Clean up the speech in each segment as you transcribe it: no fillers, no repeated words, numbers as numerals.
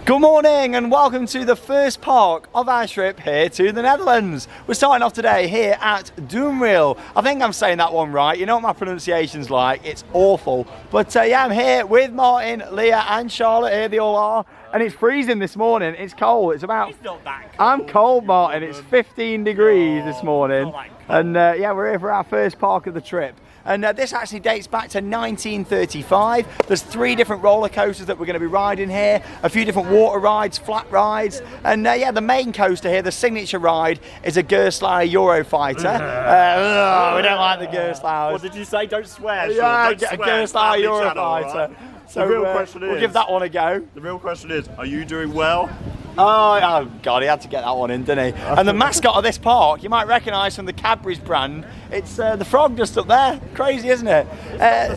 Good morning and welcome to the first park of our trip here to the Netherlands. We're starting off today here at Duinrell. I think I'm saying that one right. You know what my pronunciation's like, it's awful. But yeah, I'm here with Martin, Leah and Charlotte, here they all are. And it's freezing this morning, it's cold. It's about... It's not that cold. I'm cold, Martin, it's 15 degrees this morning. And yeah, we're here for our first park of the trip. And this actually dates back to 1935. There's 3 different roller coasters that we're going to be riding here, a few different water rides, flat rides, and yeah, the main coaster here, the signature ride, is a Gerstlauer Eurofighter. We don't like the Gerstlauers. What did you say? Don't swear. Yeah, Don't a swear. Gerstlauer Family Eurofighter. channel, right? So the real question is, we'll give that one a go. The real question is, are you doing well? Oh God, he had to get that one in, didn't he? And the mascot of this park, you might recognise from the Cadbury's brand, it's the frog just up there. Crazy, isn't it? I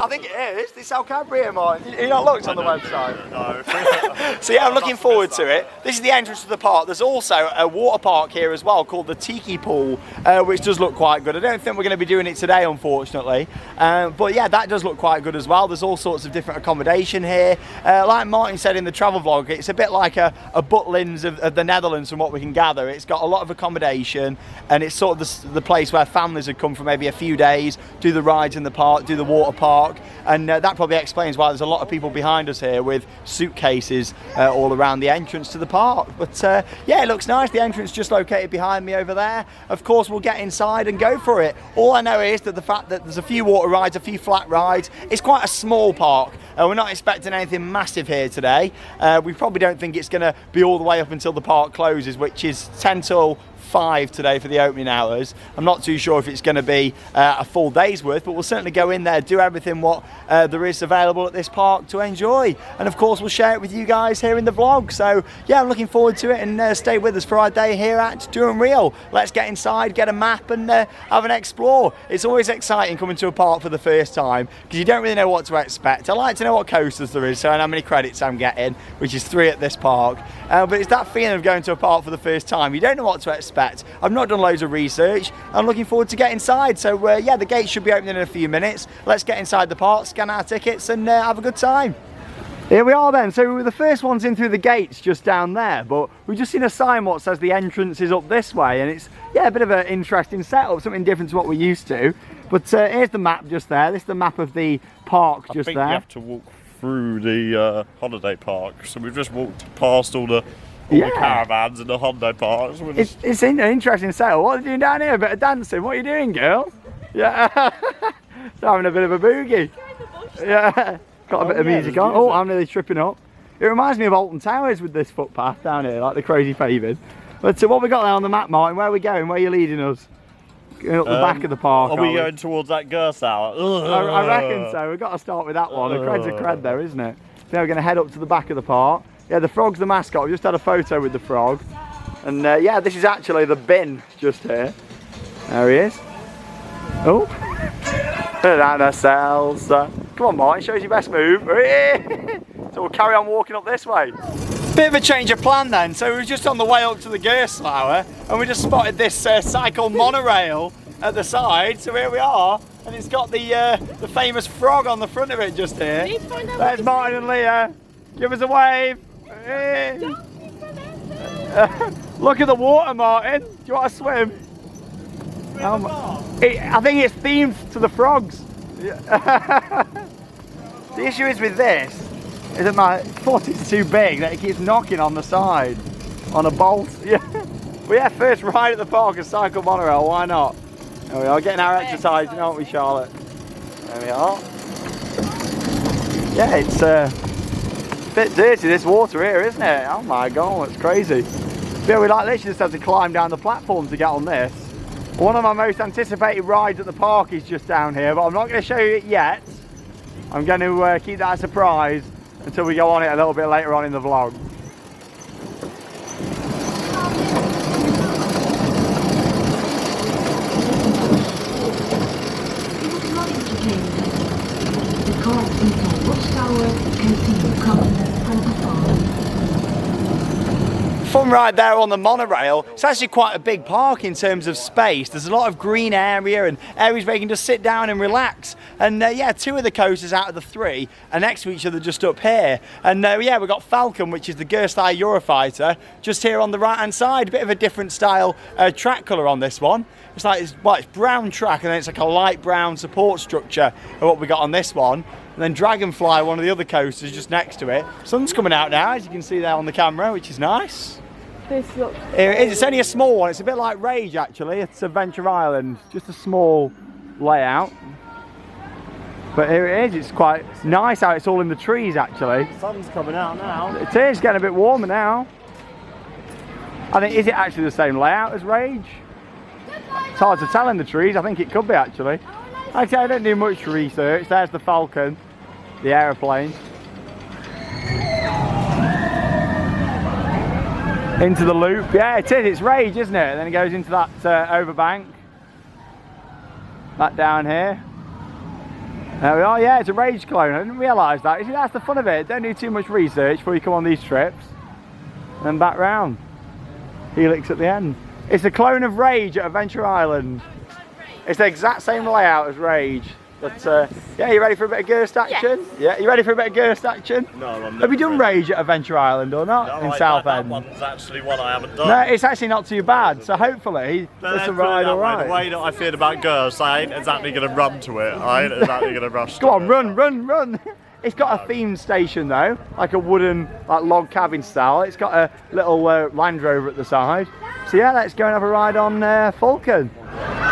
think it is. They sell Cadbury here, Martin. You not looked on the website? No. So yeah, I'm looking forward to it. This is the entrance to the park. There's also a water park here as well called the Tikki pool, which does look quite good. I don't think we're going to be doing it today, unfortunately. But yeah, that does look quite good as well. There's all sorts of different accommodation here. Like Martin said in the travel vlog, it's a bit like a Butlins of the Netherlands from what we can gather. It's got a lot of accommodation and it's sort of the place where families would come for maybe a few days, do the rides in the park, do the water park, and that probably explains why there's a lot of people behind us here with suitcases all around the entrance to the park. But yeah, it looks nice. The entrance just located behind me over there. Of course, we'll get inside and go for it. All I know is that the fact that there's a few water rides, a few flat rides, it's quite a small park. We're not expecting anything massive here today. We probably don't think it's going to be all the way up until the park closes, which is 10 till 5 today for the opening hours. I'm not too sure if it's going to be a full day's worth, but we'll certainly go in there, do everything what there is available at this park to enjoy, and of course we'll share it with you guys here in the vlog. So yeah, I'm looking forward to it, and stay with us for our day here at Duinrell. Let's get inside, get a map and have an explore. It's always exciting coming to a park for the first time because you don't really know what to expect. I like to know what coasters there is, so I know how many credits I'm getting, which is 3 at this park, but it's that feeling of going to a park for the first time. You don't know what to expect. I've not done loads of research. I'm looking forward to getting inside. So yeah, the gates should be opening in a few minutes. Let's get inside the park, scan our tickets and have a good time. Here we are then. So we were the first ones in through the gates just down there, but we've just seen a sign what says the entrance is up this way, and it's yeah, a bit of an interesting setup, something different to what we're used to. But here's the map just there. This is the map of the park just there. I think you have to walk through the holiday park, so we've just walked past all the caravans in the holiday parks. It's an interesting setup. What are you doing down here? A bit of dancing. What are you doing, girl? Yeah, it's having a bit of a boogie. Yeah, got a bit of music on. Oh, I'm nearly tripping up. It reminds me of Alton Towers with this footpath down here, like the crazy paving. But what we got there on the map, Martin? Where are we going? Where are you leading us? Going up the back of the park. Are we going towards that Gerstlauer? I reckon so. We've got to start with that one. A cred's a cred there, isn't it? So we're going to head up to the back of the park. Yeah, the frog's the mascot. We just had a photo with the frog. And yeah, this is actually the bin just here. There he is. Oh. Dinosaurs. Come on, Martin, show us your best move. So we'll carry on walking up this way. Bit of a change of plan then. So we were just on the way up to the Gerstlauer and we just spotted this cycle monorail at the side. So here we are. And it's got the famous frog on the front of it just here. There's Martin and Leah. Give us a wave. Look at the water, Martin. Do you want to swim? I think it's themed to the frogs. The issue is with this is that my foot is too big that it keeps knocking on the side on a bolt. Yeah. But yeah, first ride at the park, a cycle monorail, why not? There we are, getting our exercise, you know, aren't we, Charlotte? There we are. Yeah, it's a bit dirty, this water here, isn't it? Oh my God, it's crazy. Yeah, we like literally just have to climb down the platform to get on this. One of my most anticipated rides at the park is just down here, but I'm not going to show you it yet. I'm going to keep that a surprise until we go on it a little bit later on in the vlog. fun ride there on the monorail. It's actually quite a big park in terms of space. There's a lot of green area and areas where you can just sit down and relax. And yeah, 2 of the coasters out of the 3 are next to each other just up here. And yeah, we've got Falcon, which is the Gerstlauer Eurofighter, just here on the right hand side. A bit of a different style track colour on this one. It's like, it's brown track and then it's like a light brown support structure of what we got on this one. And then Dragonfly, one of the other coasters just next to it. Sun's coming out now, as you can see there on the camera, which is nice. This looks... Here it is. It's only a small one. It's a bit like Rage, actually. It's Adventure Island. Just a small layout. But here it is. It's quite nice how it's all in the trees, actually. The sun's coming out now. It is getting a bit warmer now. I think, is it actually the same layout as Rage? It's hard to tell in the trees. I think it could be, actually. Like I say, I don't do much research. There's the Falcon, the aeroplane. Into the loop. Yeah, it is. It's Rage, isn't it? And then it goes into that overbank. That down here. There we are. Yeah, it's a Rage clone. I didn't realise that. You see, that's the fun of it. Don't do too much research before you come on these trips. And then back round. Helix at the end. It's a clone of Rage at Adventure Island. It's the exact same layout as Rage. But yeah, you ready for a bit of Gerst action? Yeah, you ready for a bit of Gerst action? No, I'm not. Have you done Rage at Adventure Island or not? No, in Southend? That one's actually one I haven't done. No, it's actually not too bad. So hopefully, it's a ride alright. The way that I feel about Gerst, I ain't exactly going to run to it. I ain't exactly going to rush Go to on, it. run. It's got a themed station though, like a wooden, like log cabin style. It's got a little Land Rover at the side. So yeah, let's go and have a ride on Falcon.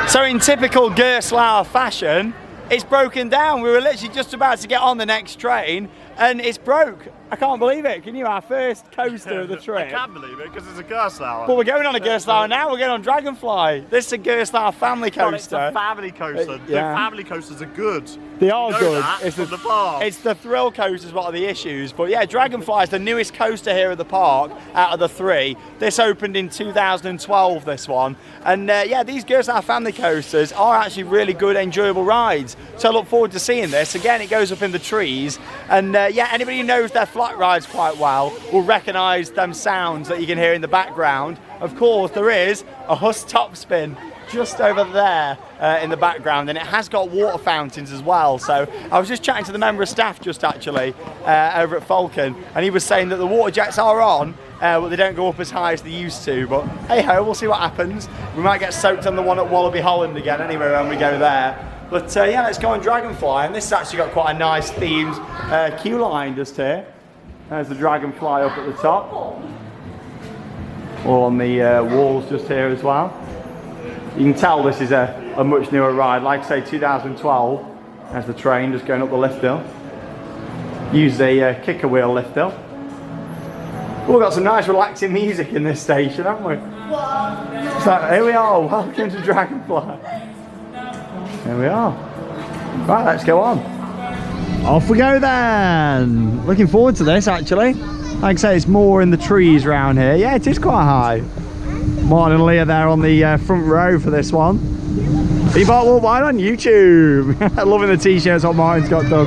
So in typical Gerstlauer fashion, it's broken down. We were literally just about to get on the next train and it's broke. I can't believe it. Can you? Our first coaster of the trip. I can't believe it because it's a Gerstlauer. But we're going on a Gerstlauer now. We're going on Dragonfly. This is a Gerstlauer family coaster. It's a family coaster. Yeah. The family coasters are good. They are good. It's the park. It's the thrill coasters, what are the issues. But yeah, Dragonfly is the newest coaster here at the park out of the 3. This opened in 2012, this one. And yeah, these Gerstlauer family coasters are actually really good, enjoyable rides. So I look forward to seeing this. Again, it goes up in the trees. And yeah, anybody who knows their flight rides quite well will recognise them sounds that you can hear in the background. Of course, there is a Huss top spin just over there in the background, and it has got water fountains as well. So I was just chatting to the member of staff just actually over at Falcon, and he was saying that the water jets are on, but they don't go up as high as they used to. But hey ho, we'll see what happens. We might get soaked on the one at Wallaby Holland again anyway when we go there. But yeah, let's go on Dragonfly, and this has actually got quite a nice themed queue line just here. There's the Dragonfly up at the top. All on the walls just here as well. You can tell this is a much newer ride. Like I say, 2012. There's the train just going up the lift hill. Use a kicker wheel lift hill. We've got some nice relaxing music in this station, haven't we? So here we are. Welcome to Dragonfly. Here we are. Right, let's go on. Off we go then. Looking forward to this actually. Like I say, it's more in the trees around here. Yeah, it is quite high. Martin and Leah there on the front row for this one. You bought Walk Wide on YouTube. Loving the t-shirts what Martin's got done.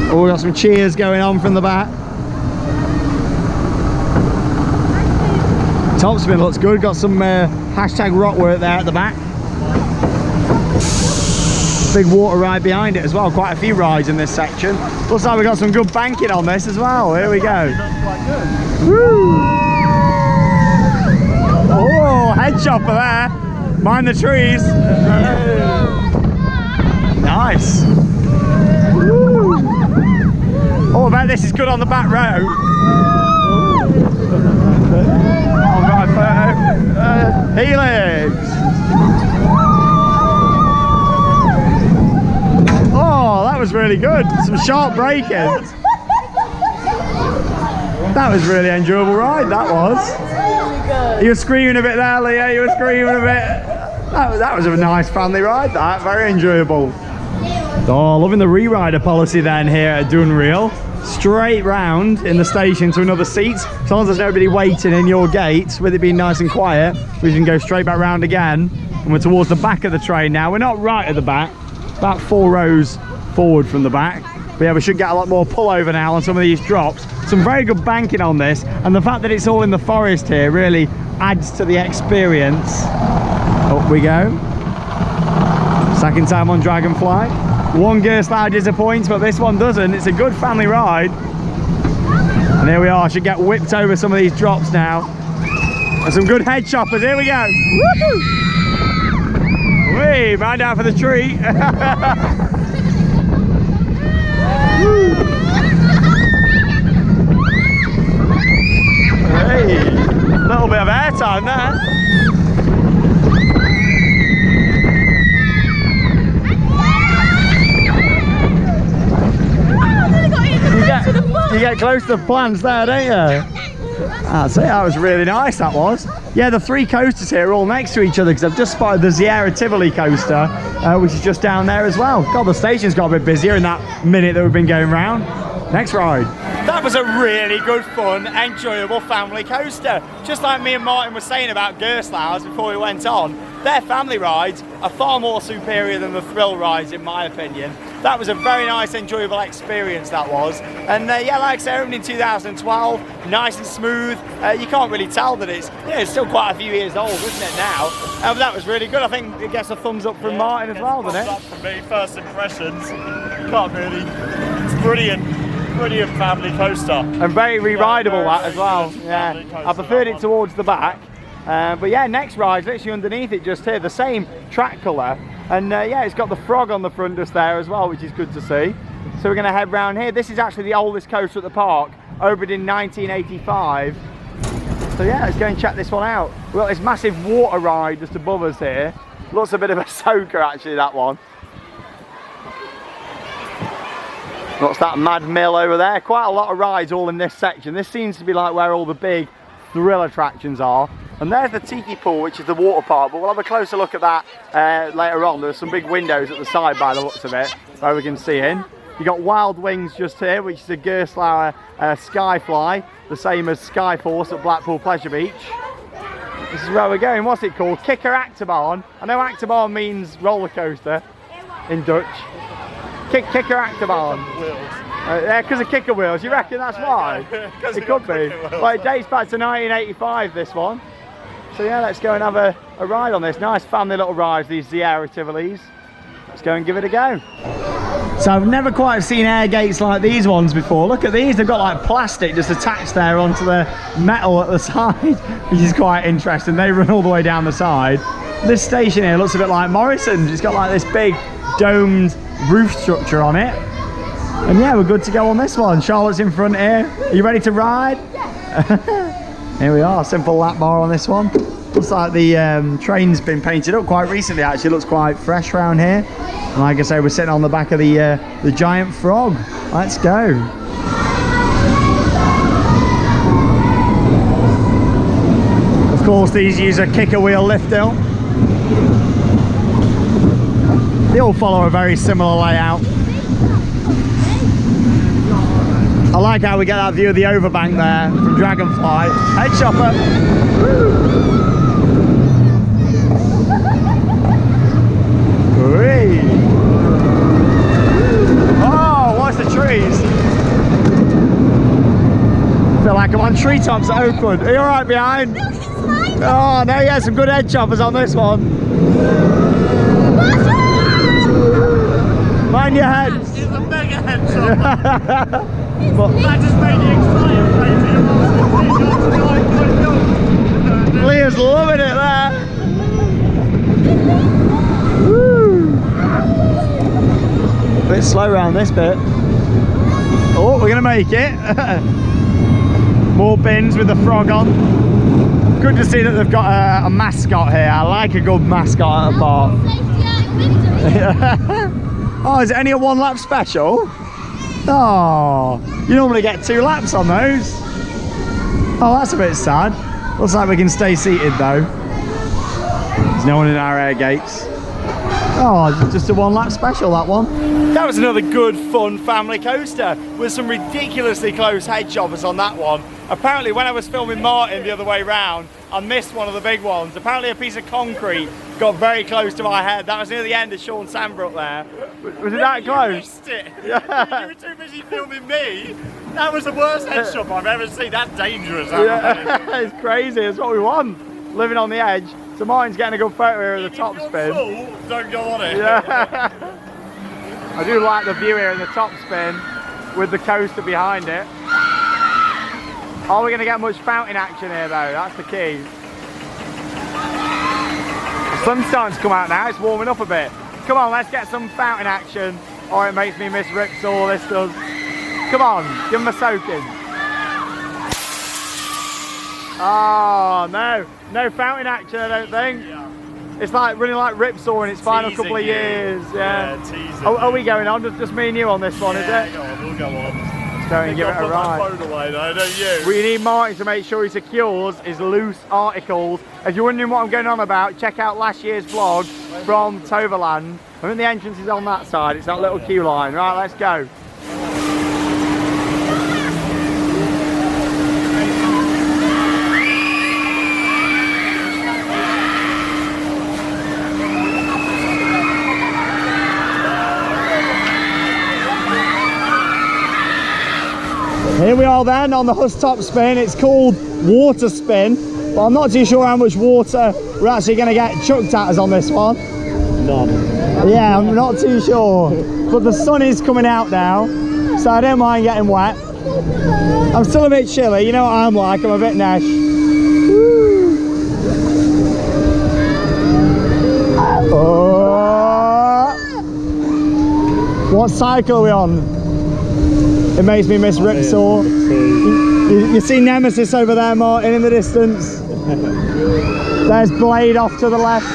Oh, we got some cheers going on from the back. Top spin looks good. Got some hashtag rock work there at the back. Big water ride behind it as well. Quite a few rides in this section. Looks like we got some good banking on this as well. Here we go. Woo! Oh, head chopper there. Mind the trees. Nice. Woo! Oh, I bet this is good on the back row. I've got a photo. Helix. Oh, that was really good. Some sharp braking. That was really enjoyable ride, that was. You were screaming a bit there, Leah. You were screaming a bit. That was a nice family ride, that. Very enjoyable. Oh, loving the re-rider policy then here at Duinrell. Straight round in the station to another seat. As long as there's nobody waiting in your gate, with it being nice and quiet, we can go straight back round again. And we're towards the back of the train now. We're not right at the back. About 4 rows forward from the back. But yeah, we should get a lot more pullover now on some of these drops. Some very good banking on this, and the fact that it's all in the forest here really adds to the experience. Up we go. Second time on Dragonfly. One Gerstlauer disappoints, but this one doesn't. It's a good family ride. And here we are, should get whipped over some of these drops now. And some good head choppers, here we go. Woohoo! Whee, man down for the treat. Hey, a little bit of airtime there. You get close to the plants there, don't you? That's it, that was really nice, that was. Yeah, the three coasters here are all next to each other because I've just spotted the Sierra Tivoli coaster, which is just down there as well. God, the station's got a bit busier in that minute that we've been going round. Next ride. That was a really good, fun, enjoyable family coaster. Just like me and Martin were saying about Gerstlauers before we went on, their family rides are far more superior than the thrill rides in my opinion. That was a very nice, enjoyable experience, that was. And yeah, like I said, opened in 2012, nice and smooth. You can't really tell that it's still quite a few years old, isn't it now? But that was really good. I think it gets a thumbs up from Martin as well, doesn't it? Thumbs up from me, first impressions. Can't really. It's brilliant. Brilliant family coaster. And very re-rideable that as well. Yeah, I preferred it towards the back. But yeah, next ride, literally underneath it just here, the same track colour. And yeah, it's got the frog on the front just there as well, which is good to see. So we're going to head round here. This is actually the oldest coaster at the park, opened in 1985. So yeah, let's go and check this one out. We've got this massive water ride just above us here. Looks a bit of a soaker actually, that one. What's that mad mill over there? Quite a lot of rides all in this section. This seems to be like where all the big thrill attractions are. And there's the Tikki pool, which is the water park, but we'll have a closer look at that later on. There's some big windows at the side by the looks of it, where we can see in. You've got Wild Wings just here, which is a Gerstlauer Skyfly, the same as Skyforce at Blackpool Pleasure Beach. This is where we're going. What's it called? Kikkerachtbaan. I know Achterbaan means roller coaster in Dutch. Kikkerachtbaan. Yeah, because of kicker wheels. You reckon that's why? It could be. Well, it dates back to 1985, this one. So yeah, let's go and have a ride on this. Nice family little rides, these Sierra Tivolis. Let's go and give it a go. So I've never quite seen air gates like these ones before. Look at these, they've got like plastic just attached there onto the metal at the side, which is quite interesting. They run all the way down the side. This station here looks a bit like Morrison's. It's got like this big domed roof structure on it. And yeah, we're good to go on this one. Charlotte's in front here. Are you ready to ride? Here we are, simple lap bar on this one. Looks like the train's been painted up quite recently actually. Looks quite fresh around here. And like I say, we're sitting on the back of the giant frog. Let's go. Of course, these use a kicker wheel lift hill. They all follow a very similar layout. I like how we get that view of the overbank there from Dragonfly. Head chopper. Whee. Oh, watch the trees. I feel like I'm on treetops at Oakland. Are you alright behind? No, it's mine. Oh, no, yeah, some good head choppers on this one. Mind your head. It's a mega head chopper. But That just made the exciting. Leah's loving it there. Woo. A bit slow around this bit. Oh, we're gonna make it. More bins with the frog on. Good to see that they've got a mascot here. I like a good mascot at the park. Oh, is it only a one lap special? Oh, you normally get 2 laps on those. Oh, that's a bit sad. Looks like we can stay seated though. There's no one in our air gates. Oh, just a 1 lap special, that one. That was another good, fun family coaster with some ridiculously close head choppers on that one. Apparently when I was filming Martin the other way round, I missed one of the big ones. Apparently a piece of concrete got very close to my head. That was near the end of Sean Sandbrook there. Was it that close? You missed it. Yeah. You were too busy filming me. That was the worst headshot I've ever seen. That's dangerous. Yeah. It's crazy. It's what we want. Living on the edge. So Martin's getting a good photo here of the top spin. Full, don't go on it. Yeah. I do like the view here in the top spin with the coaster behind it. Are we going to get much fountain action here though? That's the key. The sun's starting to come out now, it's warming up a bit. Come on, let's get some fountain action. Or it makes me miss Ripsaw, this does. Come on, give him a soaking. Oh no, no fountain action I don't think. Yeah. It's like running like Ripsaw in its final couple of years. Yeah. Are we going on? Just me and you on this one, is it? Go on, we'll go on. Let's go and give it a ride. I'll put my phone away though, don't you? We need Martin to make sure he secures his loose articles. If you're wondering what I'm going on about, check out last year's vlog from Toverland. I think the entrance is on that side, it's that little queue line. Right, let's go. Here we are then on the Huss top spin. It's called water spin, but I'm not too sure how much water we're actually going to get chucked at us on this one. None. Yeah, I'm not too sure, but the sun is coming out now, so I don't mind getting wet. I'm still a bit chilly, you know what I'm like, I'm a bit nesh. Oh. What cycle are we on? It makes me miss Ripsaw. You see Nemesis over there, Martin, in the distance. There's Blade off to the left.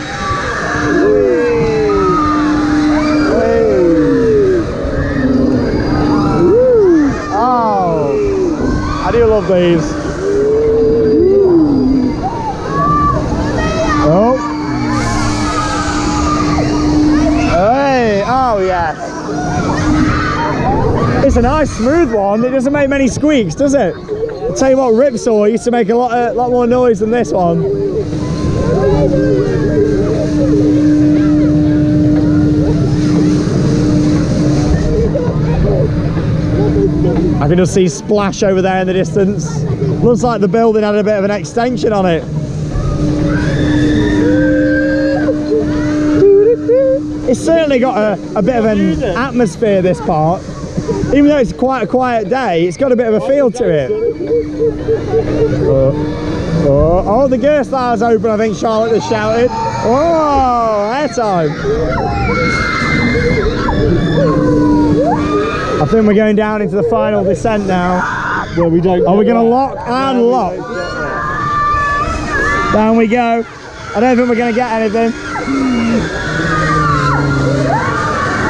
Oh, I do love these. Oh. Hey, oh yes. It's a nice smooth one. It doesn't make many squeaks, does it? I'll tell you what, Ripsaw used to make a lot more noise than this one. I can just see Splash over there in the distance. Looks like the building had a bit of an extension on it. It's certainly got a bit of an atmosphere, this part. Even though it's quite a quiet day, it's got a bit of a feel to it. Oh, the Gerstlauer's open, I think Charlotte has shouted. Oh, airtime. I think we're going down into the final descent now. Well, we don't. Are we going to lock and lock? Down we go. I don't think we're going to get anything.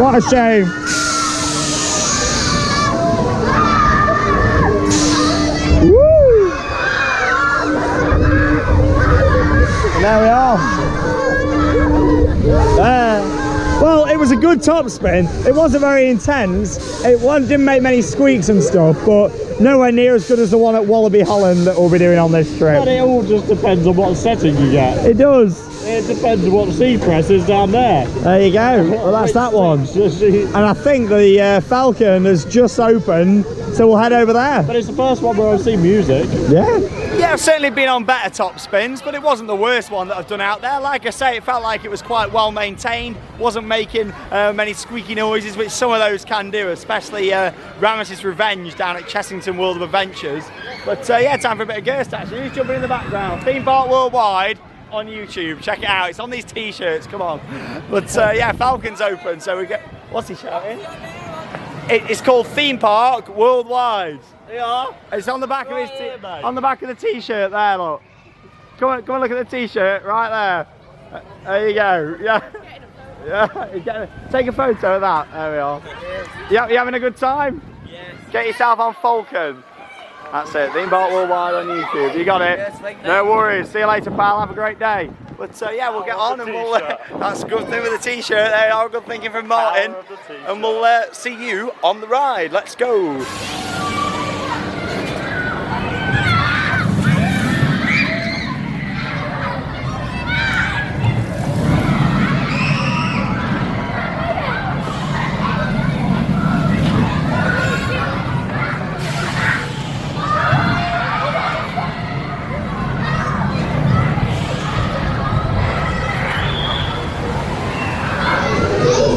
What a shame. Woo! And there we are. Well, it was a good top spin. It wasn't very intense. Didn't make many squeaks and stuff, but nowhere near as good as the one at Wallaby Holland that we'll be doing on this trip. But it all just depends on what setting you get. It does. It depends on what the sea press is down there. There you go. Well, that's that one. And I think the Falcon has just opened, so we'll head over there. But it's the first one where I've seen music. Yeah. Yeah, I've certainly been on better top spins, but it wasn't the worst one that I've done out there. Like I say, it felt like it was quite well maintained, wasn't making many squeaky noises, which some of those can do, especially Ramesses Revenge down at Chessington World of Adventures. But yeah, time for a bit of Gerst action. Who's jumping in the background? Theme Park Worldwide on YouTube. Check it out. It's on these t-shirts. Come on. But yeah, Falcon's open, so we get. What's he shouting? It's called Theme Park Worldwide. Yeah. It's on the back of his on the back of the t-shirt there. Look. Come on, look at the t-shirt right there. There you go. Yeah. Yeah. Take a photo of that. There we are. Yeah. You having a good time? Yes. Get yourself on Falcon. That's it, Theme Park Worldwide on YouTube. You got it? Yes, thank you. No worries. See you later, pal. Have a great day. But yeah, we'll get on and we'll. That's a good thing with the t-shirt. There are good thinking from Martin. And we'll see you on the ride. Let's go.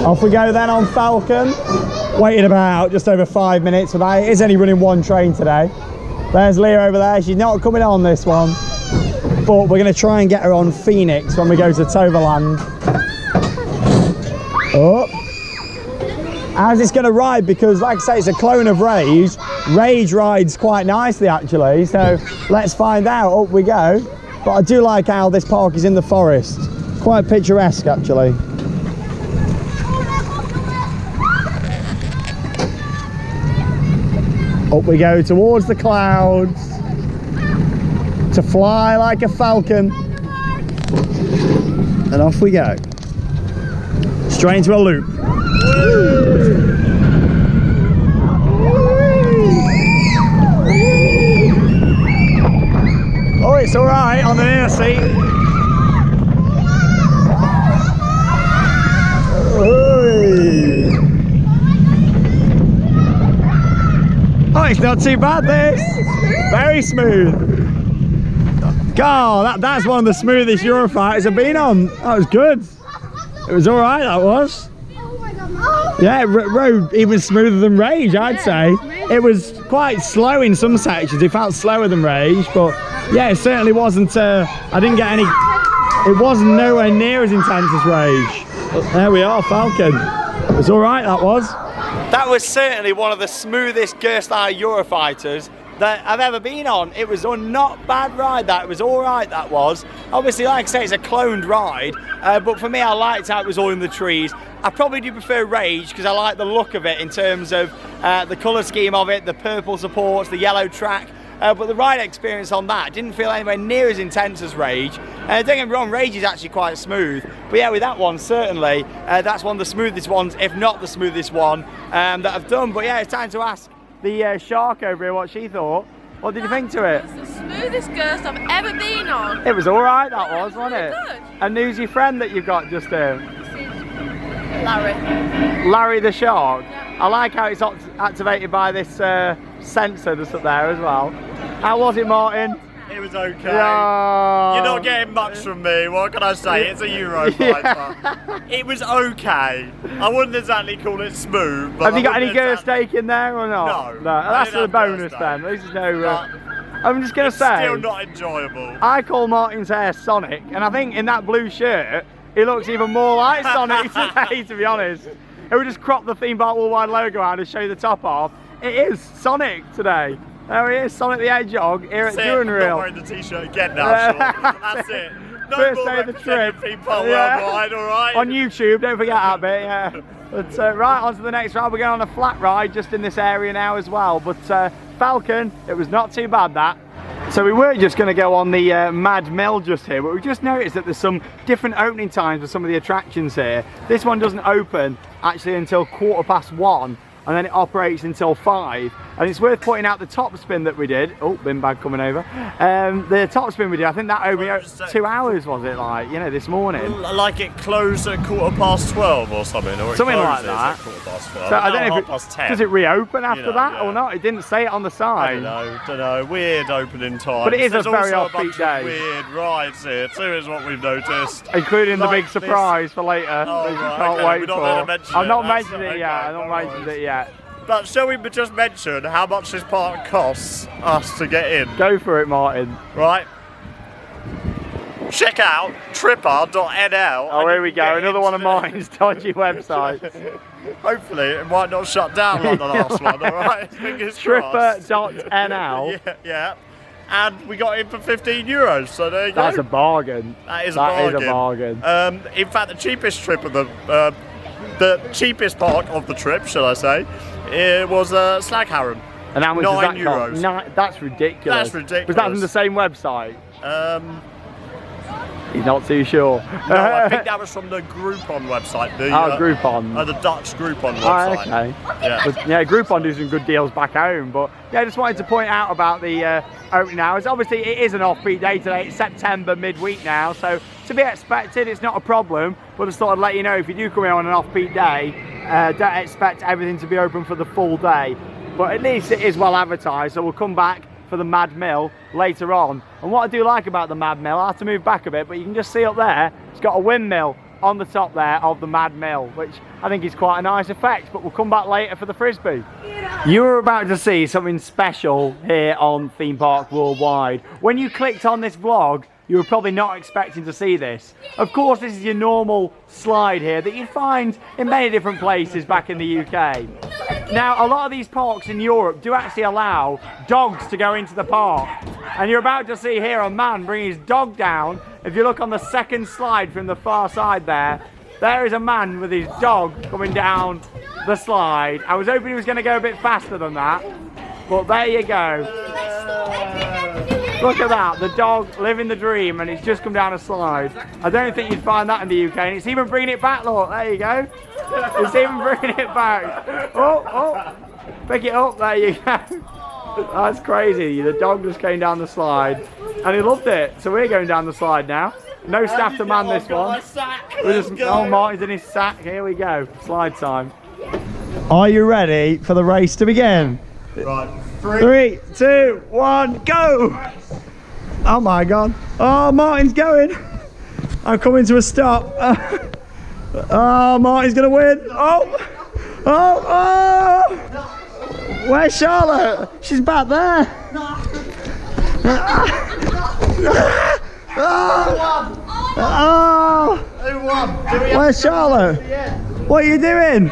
Off we go then on Falcon. Waited about just over 5 minutes for that. It is only running one train today. There's Leah over there. She's not coming on this one, but we're going to try and get her on Phoenix when we go to Toverland. Oh, how's this going to ride? Because like I say, it's a clone of Rage. Rage rides quite nicely actually, so let's find out. Up we go. But I do like how this park is in the forest. Quite picturesque actually. Up we go towards the clouds to fly like a falcon, and off we go straight into a loop. Oh, it's all right on the near seat. Oh, it's not too bad, this. Very smooth. God, that's one of the smoothest Eurofighters I've been on. That was good. It was all right, that was. Yeah, it rode even smoother than Rage, I'd say. It was quite slow in some sections. It felt slower than Rage, but yeah, it certainly wasn't, I didn't get any, it wasn't nowhere near as intense as Rage. But there we are, Falcon. It was all right, that was. That was certainly one of the smoothest Gerstlauer Eurofighters that I've ever been on. It was a not bad ride, that. It was all right, that was. Obviously, like I say, it's a cloned ride, but for me, I liked how it was all in the trees. I probably do prefer Rage because I like the look of it in terms of the colour scheme of it, the purple supports, the yellow track. But the ride experience on that didn't feel anywhere near as intense as Rage. Don't get me wrong, Rage is actually quite smooth. But yeah, with that one, certainly, that's one of the smoothest ones, if not the smoothest one that I've done. But yeah, it's time to ask the shark over here what she thought. What did you think to it? It's the smoothest Gerst I've ever been on. It was all right, that was, wasn't it? Good. And who's your friend that you've got just here? Larry. Larry the shark? Yeah. I like how it's activated by this sensor that's up there as well. How was it, Martin? It was okay. Oh. You're not getting much from me. What can I say? It's a Eurofighter. It was okay. I wouldn't exactly call it smooth. But have you got any Gerst steak in there or not? No. That's the bonus then. This is no. I'm just gonna say. Still not enjoyable. I call Martin's hair Sonic, and I think in that blue shirt, he looks even more like Sonic today. To be honest, it would just crop the Theme Park Worldwide logo out and show you the top off. It is Sonic today. There he is, Sonic the Hedgehog here at Duinrell. I'm not wearing the t-shirt again now, Sean. That's it. No First more day of the trip. Theme Park Worldwide, all right? On YouTube, don't forget that bit, yeah. But right, on to the next ride. We're going on a flat ride just in this area now as well. But Falcon, it was not too bad, that. So we were just going to go on the Mad Mill just here, but we just noticed that there's some different opening times for some of the attractions here. This one doesn't open actually until 1:15, and then it operates until 5. And it's worth pointing out the top spin that we did. Oh, bin bag coming over. The top spin we did, I think that only 2 hours, was it, like, you know, this morning? Like it closed at 12:15 or something, or something like that. At 12:15. So I don't know if does it reopen after that or not? It didn't say it on the sign. I don't know. Weird opening time. But it is a very also offbeat day. Weird rides here too, is what we've noticed. Including the like big surprise for later. Oh, that you right, can't okay. wait We're not for. going to mention I've it. not That's mentioned it okay, yet. I've not no mentioned it yet. But shall we just mention how much this park costs us to get in? Go for it, Martin. Right. Check out tripper.nl. Oh, here we go. Another one of mine's dodgy websites. Hopefully it might not shut down like the last one, alright? Fingers crossed. Tripper.nl. Yeah. And we got in for €15, so there you go. That's a bargain. That is a bargain. That is a bargain. In fact, the cheapest trip of the cheapest park of the trip, shall I say, it was Slag Harren. And how much does that €9. cost? That's ridiculous. That's ridiculous. Was that from the same website? He's not too sure. No, I think that was from the Groupon website. Groupon. The Dutch Groupon website. Okay. Yeah. But, yeah, Groupon do some good deals back home. But yeah, I just wanted to point out about the opening hours. Obviously, it is an off-peak day today. It's September midweek now, so to be expected, it's not a problem. But I just thought I'd let you know, if you do come here on an off-peak day, don't expect everything to be open for the full day. But at least it is well advertised, so we'll come back for the Mad Mill later on. And what I do like about the Mad Mill, I have to move back a bit, but you can just see up there, it's got a windmill on the top there of the Mad Mill, which I think is quite a nice effect, but we'll come back later for the Frisbee. You're about to see something special here on Theme Park Worldwide. When you clicked on this vlog, you were probably not expecting to see this. Of course, this is your normal slide here that you'd find in many different places back in the UK. Now, a lot of these parks in Europe do actually allow dogs to go into the park. And you're about to see here a man bring his dog down. If you look on the second slide from the far side there, there is a man with his dog coming down the slide. I was hoping he was going to go a bit faster than that, but there you go. Look at that, the dog living the dream, and it's just come down a slide. I don't think you'd find that in the UK, and it's even bringing it back, look, there you go. It's even bringing it back. Oh, pick it up, there you go. That's crazy, the dog just came down the slide, and he loved it. So we're going down the slide now. No staff to man this one. We're just, oh, Martin's in his sack, here we go, slide time. Are you ready for the race to begin? Right. 3, 2, 1, go! Oh my god. Oh, Martin's going. I'm coming to a stop. Oh, Martin's gonna win. Oh! Where's Charlotte? She's back there. Who won? Where's Charlotte? What are you doing?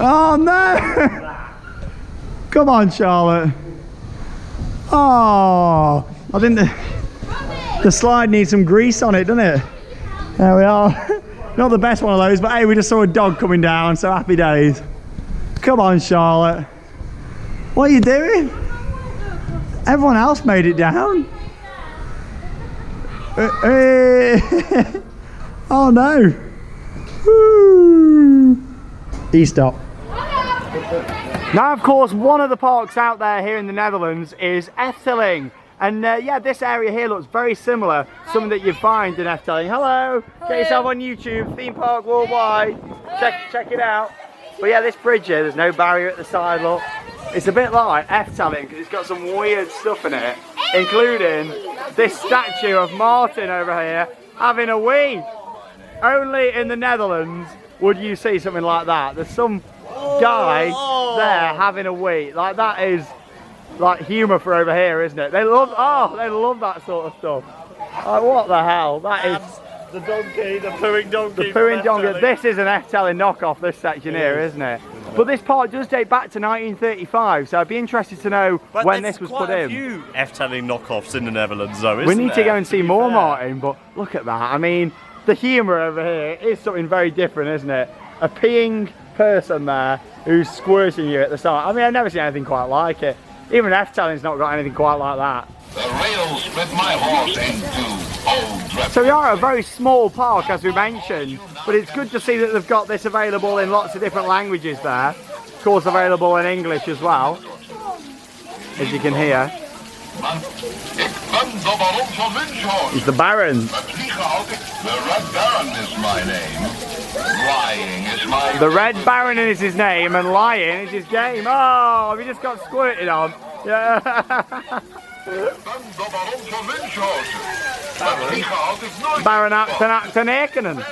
Oh no! Come on, Charlotte. Oh, I think the slide needs some grease on it, doesn't it? There we are. Not the best one of those, but hey, we just saw a dog coming down, so happy days. Come on, Charlotte. What are you doing? Everyone else made it down. Oh no. Woo. E-stop. Now, of course, one of the parks out there here in the Netherlands is Efteling. And yeah, this area here looks very similar to something that you find in Efteling. Hello, get yourself on YouTube, Theme Park Worldwide. Check it out. But yeah, this bridge here, there's no barrier at the side, look. It's a bit like Efteling because it's got some weird stuff in it, including this statue of Martin over here having a wee. Only in the Netherlands would you see something like that. There's some guy there having a wee. Like, that is like humour for over here, isn't it? They love that sort of stuff. Like, what the hell? That is the donkey, the pooing donkey. the pooing donkey. This is an Efteling knockoff, this section here, isn't it? But this park does date back to 1935, so I'd be interested to know when this was put in. There's quite a few Efteling knockoffs in the Netherlands, though, isn't We need to go and there, see more, Martin, but look at that. I mean, the humour over here is something very different, isn't it? A peeing person there who's squirting you at the side. I mean, I've never seen anything quite like it. Even Efteling's not got anything quite like that. The rails split my horse into old dreadful. So we are a very small park, as we mentioned, but it's good to see that they've got this available in lots of different languages there. Of course, available in English as well, as you can hear. He's the Baron. The Red Baron is my name. Lying is my The Red Baron is his name, and lying is his game. Oh, have you just got squirted on? Yeah. Baron Acton Ekenen.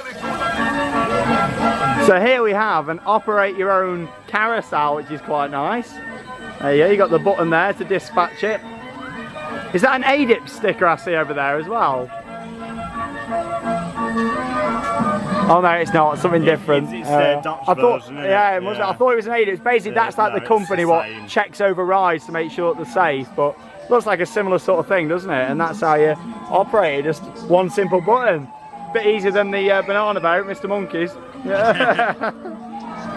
So here we have an operate your own carousel, which is quite nice. There you go, you got the button there to dispatch it. Is that an ADIP sticker I see over there as well? Oh no, it's not. Something different. It's their Dutch version, isn't it? Yeah, it must. Yeah. I thought it was an ADIP. It's basically that's like No, the company it's the what same. checks over rides to make sure that they're safe, but looks like a similar sort of thing, doesn't it? And that's how you operate it. Just one simple button. Bit easier than the banana boat, Mr. Monkeys. Yeah.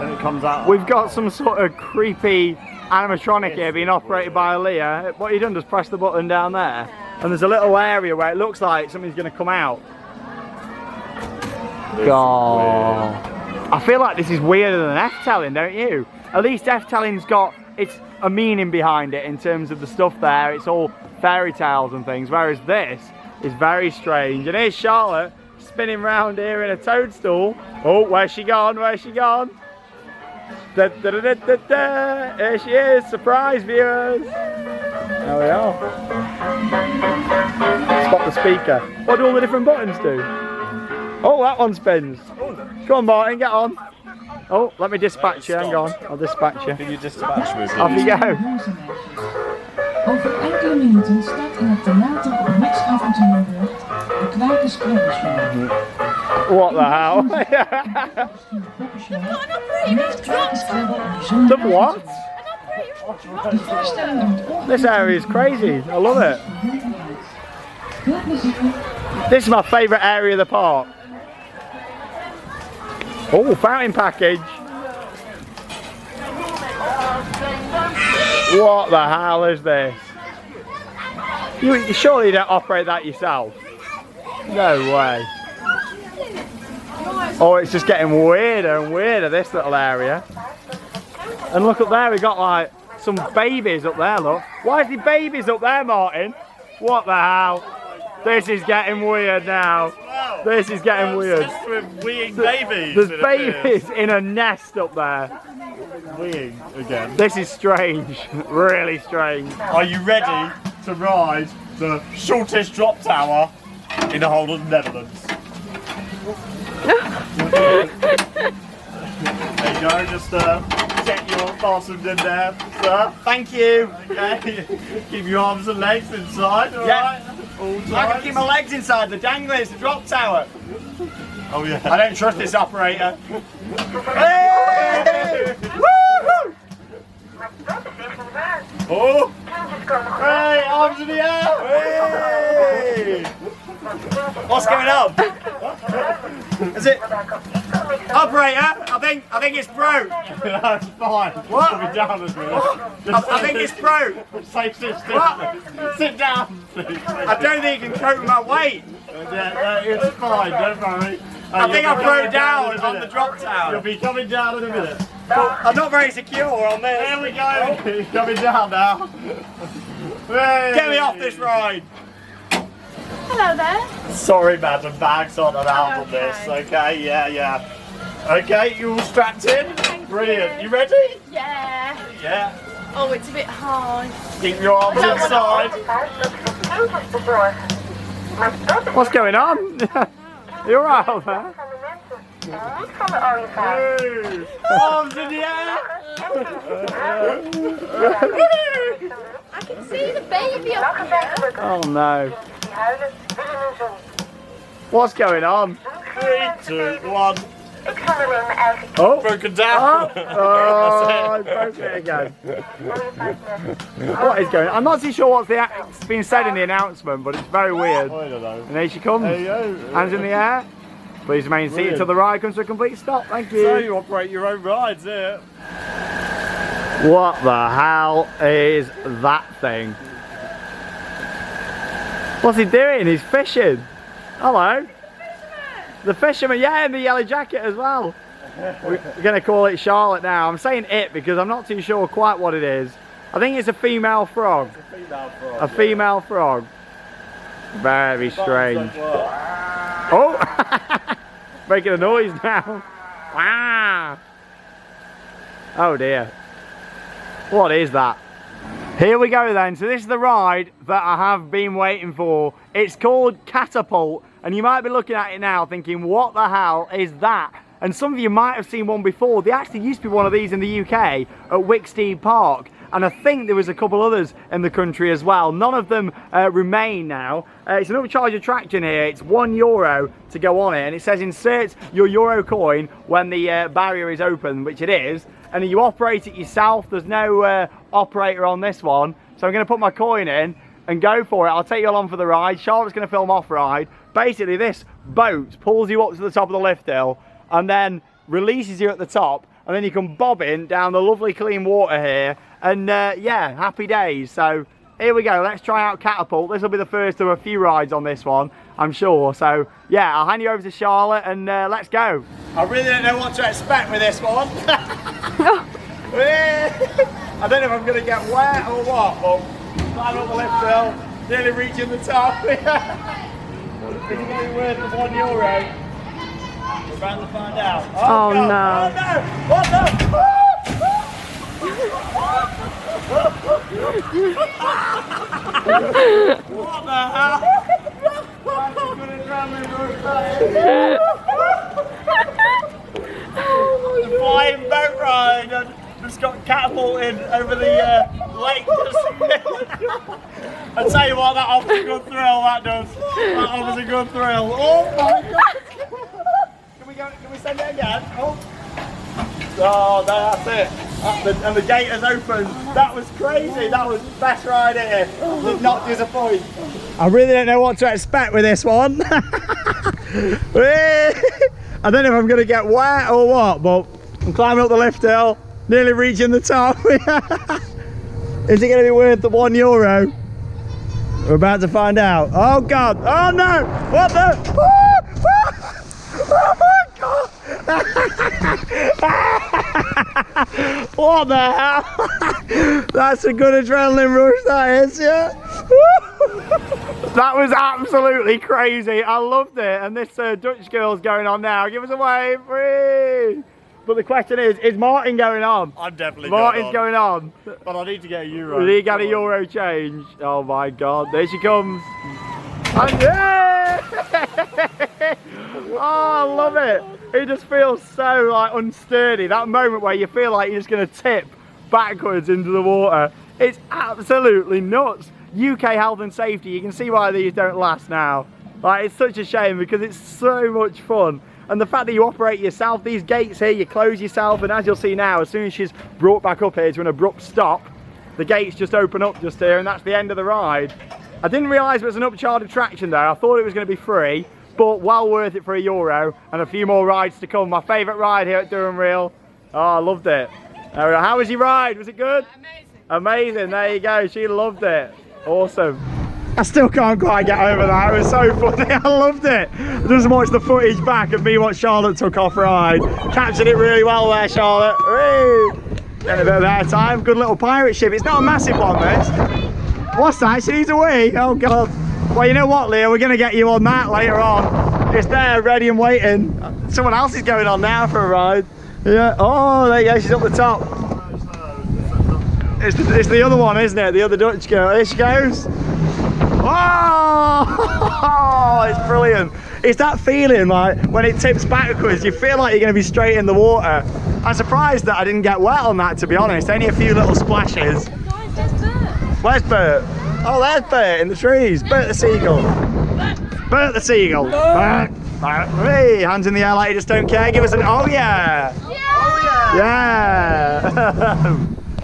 And it comes out. We've got some sort of creepy animatronic here being operated by Aaliyah. What you done, just press the button down there, and there's a little area where it looks like something's going to come out. God, I feel like this is weirder than Efteling, don't you? At least Efteling's got a meaning behind it in terms of the stuff there. It's all fairy tales and things, whereas this is very strange. And here's Charlotte spinning round here in a toadstool. Oh, where's she gone? Where's she gone? Da, da, da, da, da, da. There she is, surprise viewers. There we are. Spot the speaker. What do all the different buttons do? Oh, that one spins. Come on, Martin, get on. Oh, let me dispatch you. Hang on, I'll dispatch you. Can you dispatch me? Off you go. Over enkele minuten start in het theater op Riksavontuurbuurt de Kwijters Carousel. What the hell? The what? This area is crazy. I love it. This is my favourite area of the park. Oh, fountain package. What the hell is this? You surely don't operate that yourself. No way. Oh, it's just getting weirder and weirder, this little area. And look up there, we got like some babies up there, look. Why is the babies up there, Martin? What the hell? This is getting weird now. This is getting weird. With weeing babies. There's babies in a nest up there. Weeing again. This is strange, really strange. Are you ready to ride the shortest drop tower in the whole of the Netherlands? There you go, just get your fastened in there, sir. Thank you. Okay, keep your arms and legs inside, alright? Yeah. All I can tight. keep my legs inside, the dangler is the drop tower. Oh yeah. I don't trust this operator. Hey! Woo-hoo! Oh! Hey, arms in the air! Hey! What's going on? Is it operator? I think it's broke. That's fine. What? Put me down a minute. I think it's broke. Safe system. What? Sit down, please. I don't think you can cope with my weight. Yeah, it's fine, don't worry. I think I broke down in a on the minute. drop tower. You'll be coming down in a minute. I'm not very secure on this. There we go. You're coming down now. Hey. Get me off this ride. Hello there. Sorry, madam, bags aren't allowed on this. Okay, yeah. Okay, you all strapped in? Brilliant. You ready? Yeah. Yeah. Oh, it's a bit high. Keep your arms inside. What's going on? You alright over there? Hey. Arms in the air. I can see the baby up here. Oh no. What's going on? 3, 2, 1. Oh, Broken down. I broke it again. What is going on? I'm not too sure what's been said in the announcement, but it's very weird. I don't know. And there she comes. There you go. Hands in the air. Please remain seated until the ride comes to a complete stop. Thank you. So you operate your own rides here. What the hell is that thing? What's he doing? He's fishing. Hello. The fisherman, yeah, in the yellow jacket as well. We're going to call it Charlotte now. I'm saying it because I'm not too sure quite what it is. I think it's a female frog. A female frog. Very strange. Oh! Making a noise now. Wow. Oh dear. What is that? Here we go then. So this is the ride that I have been waiting for. It's called Catapult. And you might be looking at it now thinking, what the hell is that? And some of you might have seen one before. They actually used to be one of these in the UK at Wicksteed Park. And I think there was a couple others in the country as well. None of them remain now. It's an upcharge attraction here. It's €1 to go on it. And it says insert your euro coin when the barrier is open, which it is. And you operate it yourself. There's no operator on this one. So I'm going to put my coin in and go for it. I'll take you along for the ride. Charlotte's going to film off ride. Basically, this boat pulls you up to the top of the lift hill and then releases you at the top. And then you can bob in down the lovely clean water here. And yeah, happy days. So here we go. Let's try out Catapult. This will be the first of a few rides on this one, I'm sure. So yeah, I'll hand you over to Charlotte and let's go. I really don't know what to expect with this one. I don't know if I'm going to get wet or what, but climb up the lift hill, nearly reaching the top. Is it going to be worth the €1? We're about to find out. Oh, God. no. Oh no! What the? What the hell? The flying boat ride and just got catapulted over the lake. I tell you what, that offers a good thrill. That does. That offers a good thrill. Oh my god! Can we send it again? Oh, that's it. And the gate has opened. That was crazy. That was the best ride here. Did not disappoint. I really don't know what to expect with this one. I don't know if I'm going to get wet or what, but I'm climbing up the lift hill, nearly reaching the top. Is it going to be worth the €1? We're about to find out. Oh God! Oh no! What the? Oh my God! What the hell? That's a good adrenaline rush, that is, yeah. That was absolutely crazy. I loved it. And this Dutch girl's going on now. Give us a wave, free. But the question is Martin going on? I'm definitely Martin's going on. But I need to get a euro. Will he get a euro change? Oh my God, there she comes. And yeah! Oh, I love it. It just feels so like unsturdy. That moment where you feel like you're just going to tip backwards into the water. It's absolutely nuts. UK health and safety, you can see why these don't last now. Like, it's such a shame because it's so much fun. And the fact that you operate yourself, these gates here, you close yourself, and as you'll see now, as soon as she's brought back up here to an abrupt stop, the gates just open up just here, and that's the end of the ride. I didn't realise it was an upcharged attraction though. I thought it was going to be free, but well worth it for €1 and a few more rides to come. My favourite ride here at Duinrell. Oh, I loved it. How was your ride? Was it good? Amazing. Amazing, there you go. She loved it. Awesome. I still can't quite get over that. It was so funny. I loved it. Just watch the footage back of me what Charlotte took off ride. Captured it really well there, Charlotte. Whee! Getting a bit of air time. Good little pirate ship. It's not a massive one, this. What's that? She needs a wee. Oh God. Well, you know what, Leah? We're going to get you on that later on. It's there, ready and waiting. Someone else is going on now for a ride. Yeah. Oh, there you go. She's up the top. It's the other one, isn't it? The other Dutch girl. Here she goes. Oh, it's brilliant. It's that feeling like when it tips backwards, you feel like you're going to be straight in the water. I'm surprised that I didn't get wet on that, to be honest. Only a few little splashes. Guys, there's Bert. Where's Bert? Oh, there's Bert in the trees. Bert the seagull. Bert the seagull. Bert. Hey, hands in the air like you just don't care. Give us an oh yeah. Yeah. Yeah.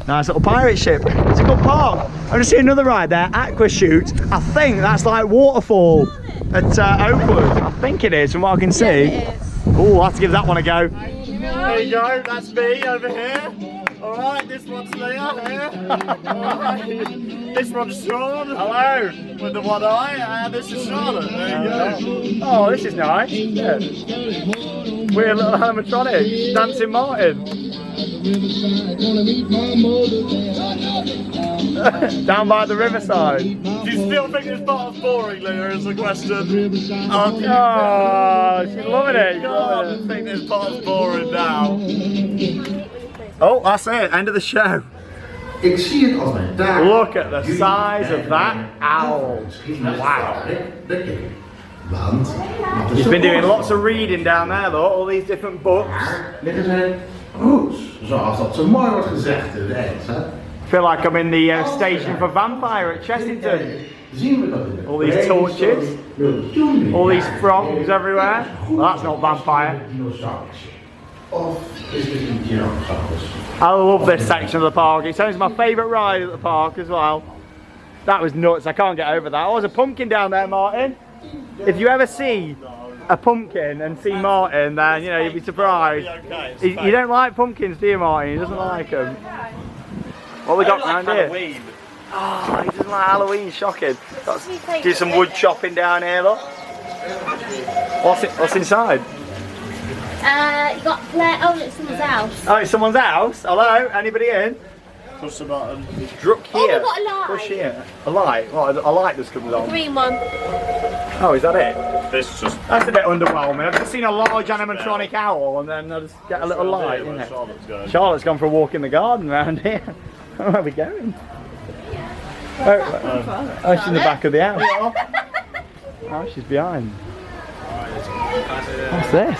Nice little pirate ship. It's a good park. I'm just seeing another ride there, Aqua Shute. I think that's like waterfall at Oakwood. I think it is from what I can see. Yeah, it is. Oh, I'll have to give that one a go. There you go, that's me over here. Alright, this one's Leah here. Alright. This one's Sean. Hello. With the one eye, and this is Charlotte. There you go. Oh, this is nice. Yeah. Weird little animatronic, Dancing Martin. Down by the riverside. Do you still think this part's boring, Leah, is the question? Oh, she's loving it. She's loving it. I think this part's boring now. Oh, that's it. End of the show. Ik zie het als mijn taak. Look at the size of that owl. Wow. Want He's been doing lots of reading down there though, all these different books. liggen zijn roots, zoals dat zo mooi wordt gezegd in het Engels. Hè? I feel like I'm in the station for Vampire at Chessington. Zien we dat in de All these torches, all these frogs everywhere. Well, that's not Vampire. Of is dit een dinosaurus? I love this section of the park. It's always my favourite ride at the park as well. That was nuts, I can't get over that. Oh, there's a pumpkin down there, Martin. If you ever see a pumpkin and see Martin, then you know you'd be surprised. You don't like pumpkins, do you, Martin? He doesn't like them. What we got round here? Oh, he doesn't like Halloween. Shocking. Let's do some wood chopping down here, look. What's inside? You got oh, it's someone's house. Oh, it's someone's house. Hello, anybody in? Push the button. Druck Oh, here. we've got a light. Push here. A light. Well, a light just comes on. Green one. Oh, is that it? This just. That's a bit underwhelming. I've just seen a large animatronic owl and then I just get a little light, isn't it? Charlotte's gone for a walk in the garden around here. Where are we going? Oh, she's in the back of the house. Oh, she's behind. What's this?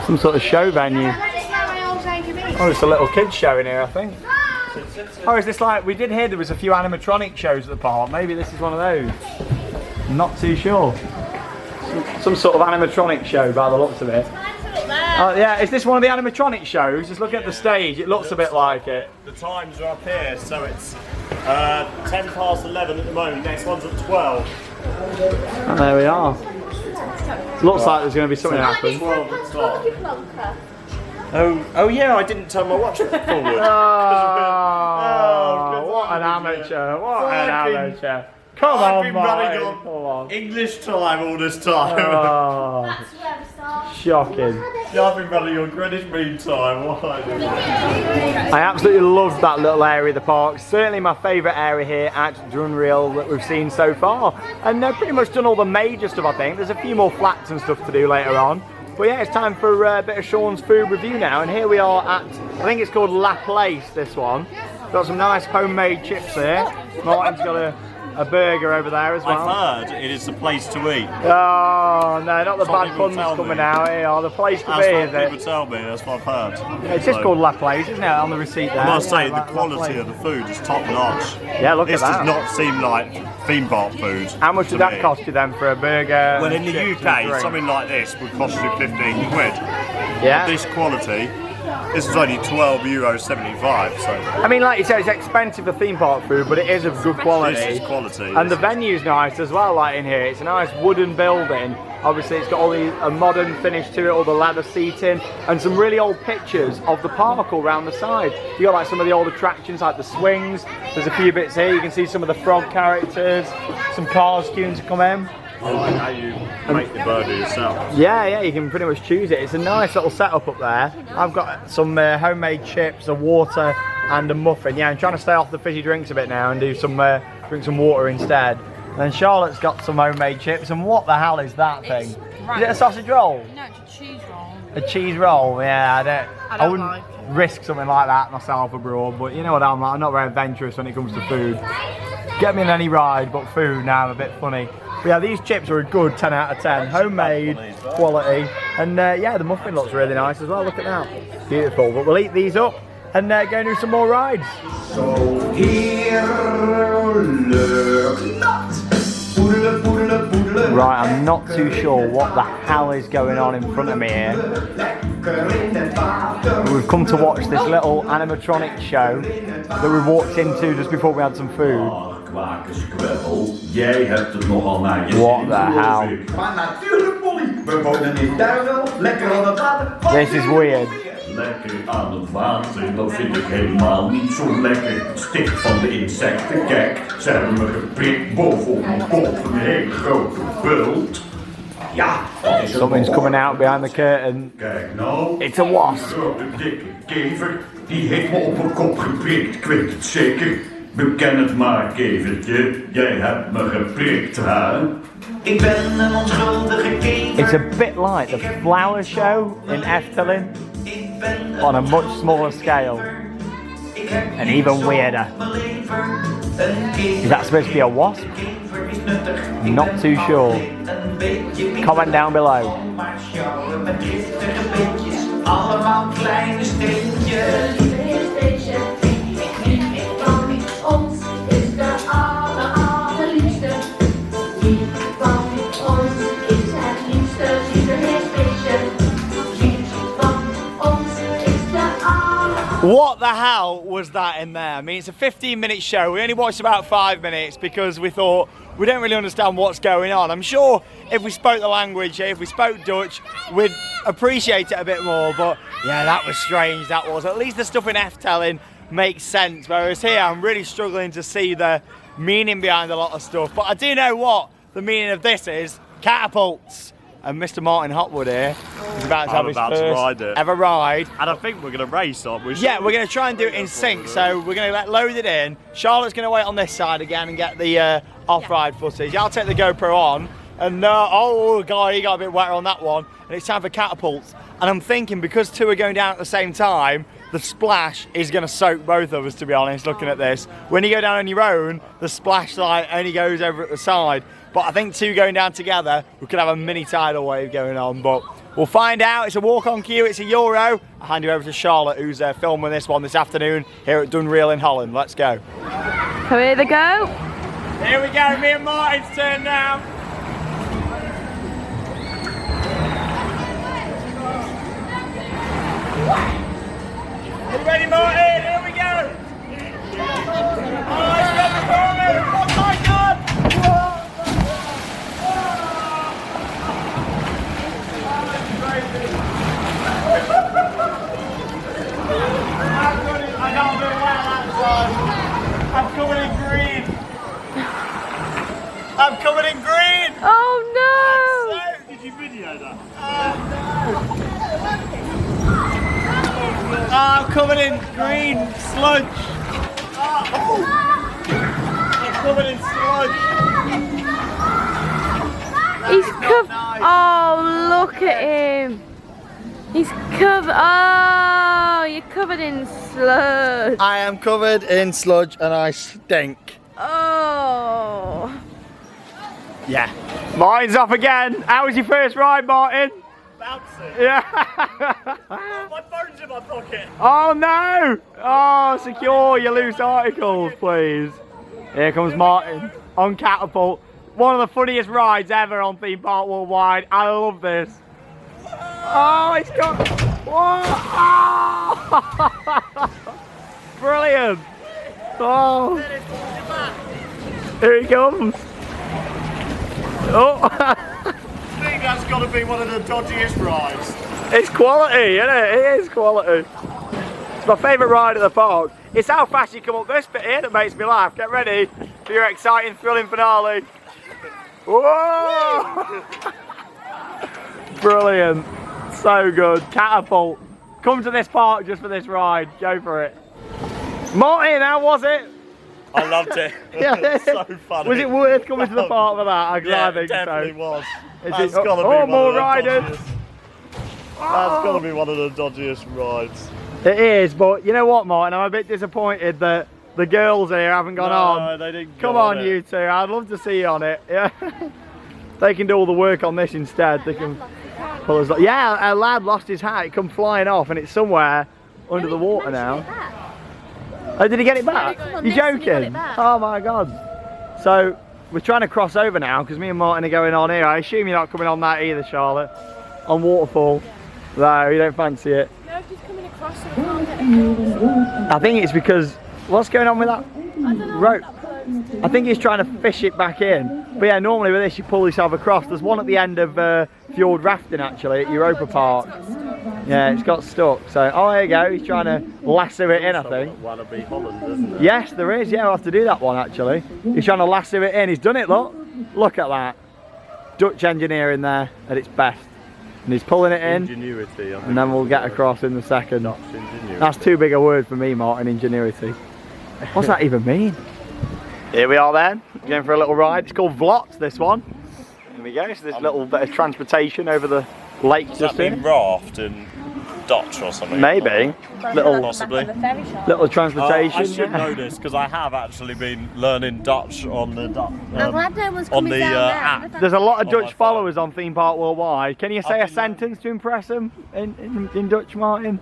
Some sort of show venue. Oh, it's a little kids show in here, I think. Oh, is this like, we did hear there was a few animatronic shows at the park. Maybe this is one of those. I'm not too sure. Some sort of animatronic show by the looks of it. Oh yeah, is this one of the animatronic shows? Just look at the stage, it looks a bit like it. The times are up here, so it's 10 past 11 at the moment. Next one's at 12. And there we are. It looks like there's going to be something happening. 12 o'clock. Oh yeah, I didn't turn my watch forward. Oh, what an amateur! What an amateur! Come I've on, been Martin. running on Come on. English time all this time. Oh, shocking. Yeah, I've been running on Greenwich Mean Time. What I do? I absolutely love that little area of the park. Certainly my favourite area here at Duinrell that we've seen so far. And they've pretty much done all the major stuff, I think. There's a few more flats and stuff to do later on. But yeah, it's time for a bit of Sean's food review now. And here we are at, I think it's called La Place, this one. Got some nice homemade chips here. Martin's got a burger over there as well. I've heard it is the place to eat. Oh no, not the That's what bad people puns tell coming me. out here. The place to That's be, what is people it? tell me, that's what I've heard. It's just called La Place, isn't it? On the receipt there. I must say, the La quality Place. of the food is top notch. Yeah, look This at that. does not seem like theme park food. How much to did that me. cost you then for a burger? Well, in the chips and UK, drink? something like this would cost you 15 quid. Yeah. This quality, this is only €12.75. So I mean, like you said, it's expensive for theme park food, but it is of good quality. this is quality. And the venue's nice as well, like in here. It's a nice wooden building. Obviously, it's got all a modern finish to it, all the leather seating, and some really old pictures of the park all around the side. You got like some of the old attractions, like the swings. There's a few bits here. You can see some of the frog characters, some cars queuing to come in. I like how you make the burger yourself. Yeah, you can pretty much choose it. It's a nice little setup up there. I've got some homemade chips, a water, and a muffin. Yeah, I'm trying to stay off the fizzy drinks a bit now and do some drink some water instead. And then Charlotte's got some homemade chips. And what the hell is that thing? Is it a sausage roll? No, it's a cheese roll. A cheese roll? Yeah, I don't wouldn't like risk something like that myself abroad. But you know what I'm like. I'm not very adventurous when it comes to food. Get me in any ride, but food now I'm a bit funny. But yeah, these chips are a good 10 out of 10. Homemade, quality, and yeah, the muffin looks really nice as well. Look at that, beautiful. But we'll eat these up and go and do some more rides. Zo heerlijk nat. Poedelen, poedelen, poedelen. Right, I'm not too sure what the hell is going on in front of me here. Lekker in het water. We've come to watch this little animatronic show that we walked into just before we had some food. Kwakerskwel, jij hebt het nogal naar je What zin, the geloof hell? ik. Maar natuurlijk, Polly. We wonen in Duinrell, lekker aan het water. This is weird. Lekker aan het water, dat vind ik helemaal niet zo lekker. Het stikt van de insecten, kijk, ze hebben me geprikt bovenop mijn kop, een hele grote bult. Ja, dat is een Something's coming out behind the curtain. Kijk nou, It's a wasp. die grote dikke kever, die heeft me op mijn kop geprikt, ik weet het zeker. Beken het maar, kevertje, jij hebt me geprikt, hè? Ik ben een onschuldige kever. It's a bit like the flower show in Efteling Ik ben on a much smaller scale Ik heb and even weirder. mijn lever. Een kever. Is that supposed to be a wasp? Kever is nuttig. Not too sure. Een beetje Comment down below. maar sjouwen met giftige beetjes. Allemaal kleine steentjes. Ons is de allerliefste. Lief van ons is het liefste. Superstation. Lief van ons is de What the hell was that in there? I mean, it's a 15-minute show. We only watched about 5 minutes because we thought we don't really understand what's going on. I'm sure if we spoke the language, if we spoke Dutch, we'd appreciate it a bit more. But yeah, that was strange, that was. At least the stuff in Efteling makes sense. Whereas here, I'm really struggling to see the meaning behind a lot of stuff. But I do know what the meaning of this is. Catapults. And Mr. Martin Hotwood here is about to have his about to first ride it. ever ride. And I think we're going to race, aren't we? Yeah, we're going to try and do it in sync. So we're going to load it in. Charlotte's going to wait on this side again and get the off-ride footage. I'll take the GoPro on. And oh, God, he got a bit wetter on that one. And it's time for catapults. And I'm thinking because two are going down at the same time, the splash is going to soak both of us, to be honest, looking at this. When you go down on your own, the splash light only goes over at the side. but I think 2 going down together, we could have a mini tidal wave going on, but we'll find out. It's a walk on cue, it's a Euro. I'll hand you over to Charlotte, who's filming this one this afternoon here at Duinrell in Holland. Let's go. Here they go. Here we go, me and Martin's turn now. Are you ready, Martin? Here we go. Oh, it's coming for me. Oh my God. I can't do well that side. I'm coming in green. I'm coming in green. Oh no! Did you video that? I'm coming in green sludge. I'm coming in sludge. He's covered. Oh, look at him. He's covered. Oh, you're covered in sludge. I am covered in sludge and I stink. Oh. Yeah. Martin's off again. How was your first ride, Martin? Bouncing. Yeah. My phone's in my pocket. Oh no! Oh, secure your loose articles, please. Here comes Martin on Catapult. One of the funniest rides ever on Theme Park Worldwide. I love this. Oh, it's got. Whoa. Oh. Brilliant. Oh. Here he comes. Oh. I think that's got to be one of the dodgiest rides. It's quality, isn't it? It is quality. It's my favourite ride at the park. It's how fast you come up this bit here that makes me laugh. Get ready for your exciting, thrilling finale. Whoa! Brilliant. So good. Catapult. Come to this park just for this ride. Go for it. Martin, how was it? I loved it. It's so funny. Was it worth coming to the park for that? Yeah, I think it definitely so. was. That's got to be oh, one more of the riders. dodgiest. That's got to be one of the dodgiest rides. It is, but you know what, Martin? I'm a bit disappointed that the girls here haven't gone on. No, they didn't Come go on, it. you two. I'd love to see you on it. Yeah. They can do all the work on this instead. They can pull us. Yeah, a lad lost his hat. It come flying off, and it's somewhere under the water now. Oh, did he get it back? You joking? Oh my God. So we're trying to cross over now because me and Martin are going on here. I assume you're not coming on that either, Charlotte. On waterfall. No, you don't fancy it. No, he's coming across so we can't get I think it's because what's going on with that rope? I think he's trying to fish it back in. But yeah, normally with this you pull yourself across. There's one at the end of fjord rafting actually at Europa Park. Yeah, it's got stuck. So, oh, there you go. He's trying to lasso it in, I think. Wannabe Holland, isn't it? Yes, there is. Yeah, we'll have to do that one actually. He's trying to lasso it in. He's done it, look. Look at that. Dutch engineering there at its best. And he's pulling it in. Ingenuity. And then we'll get across in the second. Dutch ingenuity. That's too big a word for me, Martin, ingenuity. What's that even mean? Here we are then, going for a little ride. It's called Vlot, this one. Here we go, so this little bit of transportation over the lake Does just that here. mean raft in Dutch or something? Maybe. Little, Possibly. little transportation. I should know this because I have actually been learning Dutch on the I'm glad no one's on coming the down app. There's a lot of On my Dutch phone. followers on Theme Park Worldwide. Can you say a been sentence to impress them in Dutch, Martin?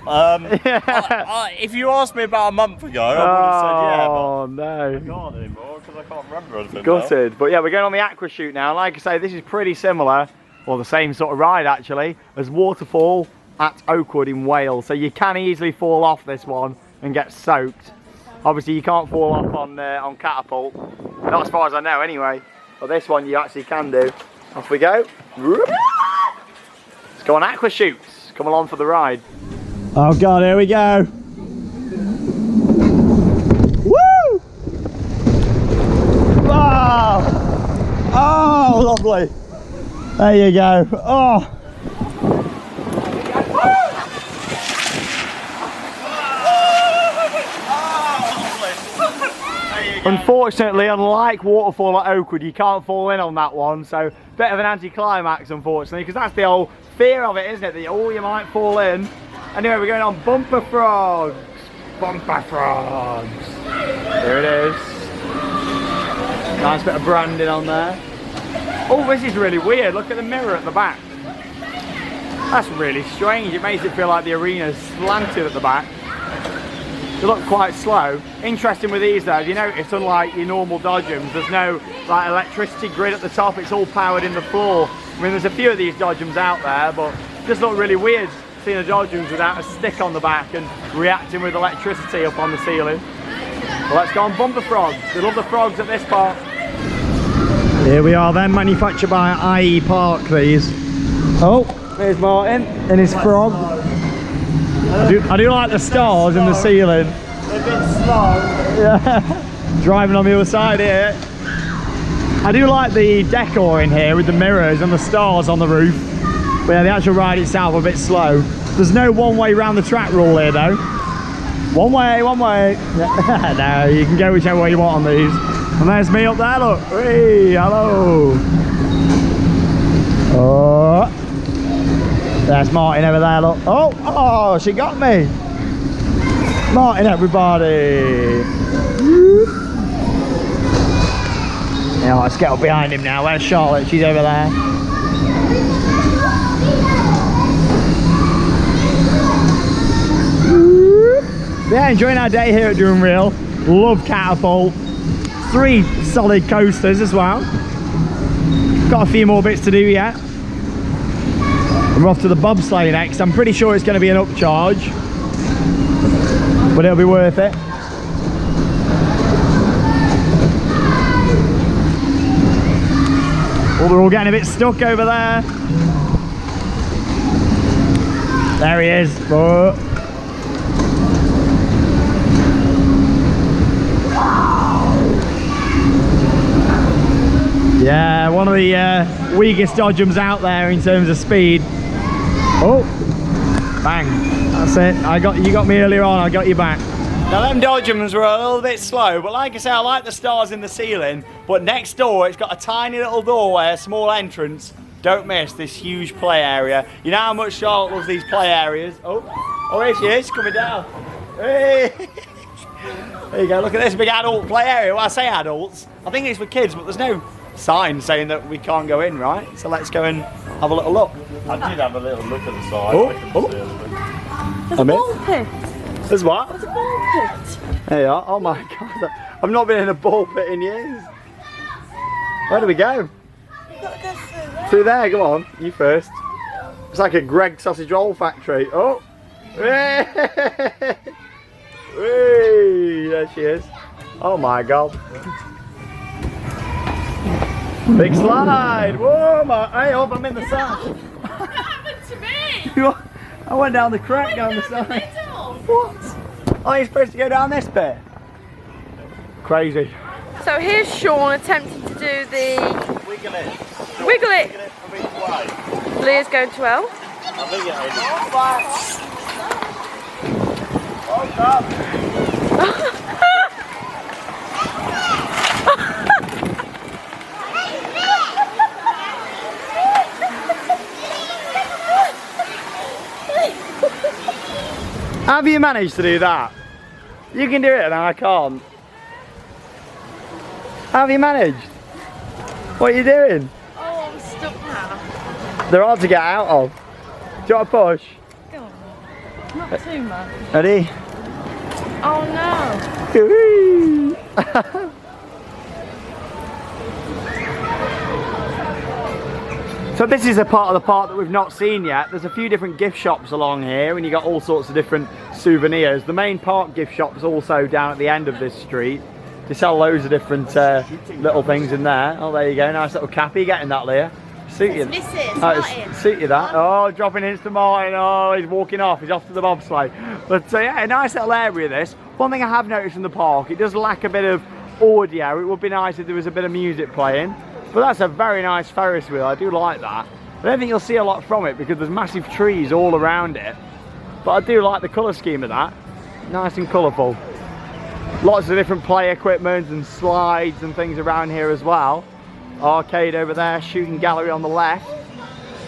If you asked me about a month ago, I would have said yeah, but Oh I no. can't anymore because I can't remember anything. Gutted. But yeah, we're going on the Aqua Shute now. Like I say, this is pretty similar, or the same sort of ride actually, as Waterfall at Oakwood in Wales. So you can easily fall off this one and get soaked. Obviously you can't fall off on Catapult. Not as far as I know anyway. But this one you actually can do. Off we go. Let's go on Aqua Shoots. Come along for the ride. Oh God, here we go. Woo! Wow! Oh, lovely. There you go. Oh. Unfortunately, unlike Waterfall at Oakwood, you can't fall in on that one, so bit of an anti-climax unfortunately, because that's the whole fear of it, isn't it? That you might fall in. Anyway, we're going on Bumper Frogs. Bumper Frogs. Here it is. Nice bit of branding on there. Oh, this is really weird. Look at the mirror at the back. That's really strange. It makes it feel like the arena's slanted at the back. They look quite slow. Interesting with these though, if you notice, unlike your normal Dodgems, there's no like electricity grid at the top. It's all powered in the floor. I mean, there's a few of these Dodgems out there, but it just look really weird seeing a Dodgems without a stick on the back and reacting with electricity up on the ceiling. Well, let's go on bumper frogs. They love the frogs at this park. Here we are then, manufactured by IE Park, these. Oh, there's Martin and his frog. I do like the stars in the ceiling. They're a bit slow. Yeah, driving on the other side here. I do like the decor in here with the mirrors and the stars on the roof. But yeah, the actual ride itself a bit slow. There's no one way round the track rule here though. One way, one way. No, you can go whichever way you want on these. And there's me up there, look. Hey, hello. Oh. There's Martin over there, look. Oh, she got me. Martin, everybody. Now let's get up behind him now. Where's Charlotte? She's over there. Yeah, enjoying our day here at Duinrell. Love Catapult. 3 solid coasters as well. Got a few more bits to do yet. We're off to the Bobsleigh next. I'm pretty sure it's going to be an upcharge, but it'll be worth it. Oh, they're all getting a bit stuck over there. There he is. Oh. Yeah, one of the weakest Dodgems out there in terms of speed. Oh, bang, that's it. You got me earlier on, I got you back. Now them Dodgems were a little bit slow, but like I say, I like the stars in the ceiling, but next door it's got a tiny little doorway, a small entrance. Don't miss this huge play area. You know how much Charlotte loves these play areas. Oh, here she is, coming down. Hey. There you go, look at this big adult play area. Well, I say adults, I think it's for kids, but there's no sign saying that we can't go in, right? So let's go and have a little look. I did have a little look at the side. There's a ball pit. There's what? There's a ball pit. There you are. Oh my god. I've not been in a ball pit in years. Where do we go? You've got to go through there. Through there, come on. You first. It's like a Greg sausage roll factory. Oh. Hey. Hey. There she is. Oh my god. Big slide! Whoa, hey, up, I'm in the sand. What happened to me? I went down the crack down the side. What? Oh, you're supposed to go down this bit? Crazy. So here's Sean attempting to do the... Wiggle it. Wiggle it. Wiggle it from each way. Leah's going to L. I think it is. Oh, God. How have you managed to do that? You can do it and I can't. How have you managed? What are you doing? Oh, I'm stuck now. They're hard to get out of. Do you want to push? Go on. Not too much. Ready? Oh no. Whee! So this is a part of the park that we've not seen yet. There's a few different gift shops along here and you got all sorts of different souvenirs. The main park gift shop's also down at the end of this street. They sell loads of different little things in there. Oh, there you go. Nice little cap. Are you getting that, Leah? Suit you. Suit you that. Oh, dropping hints to Martin. Oh, he's walking off. He's off to the bobsleigh. But yeah, a nice little area this. One thing I have noticed in the park, it does lack a bit of audio. It would be nice if there was a bit of music playing. But that's a very nice Ferris wheel. I do like that. I don't think you'll see a lot from it because there's massive trees all around it. But I do like the colour scheme of that. Nice and colourful. Lots of different play equipment and slides and things around here as well. Arcade over there, shooting gallery on the left.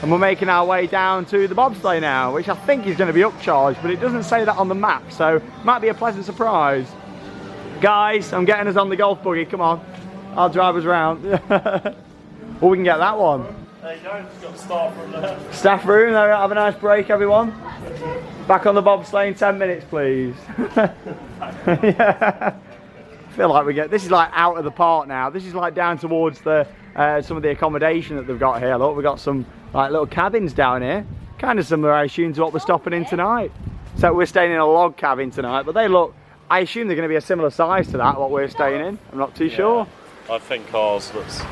And we're making our way down to the bobsleigh now, which I think is going to be upcharged, but it doesn't say that on the map, so might be a pleasant surprise. Guys, I'm getting us on the golf buggy, come on. I'll drive us round. Or we can get that one. There you go, just got the staff room there. Staff room, there we are. Have a nice break, everyone. Back on the bobsleigh in 10 minutes, please. Yeah. I feel like this is like out of the park now. This is like down towards the some of the accommodation that they've got here. Look, we've got some like little cabins down here. Kind of similar, I assume, to what we're stopping in tonight. So we're staying in a log cabin tonight, but they look, I assume they're going to be a similar size to that, what we're staying in. I'm not too sure. I think ours looks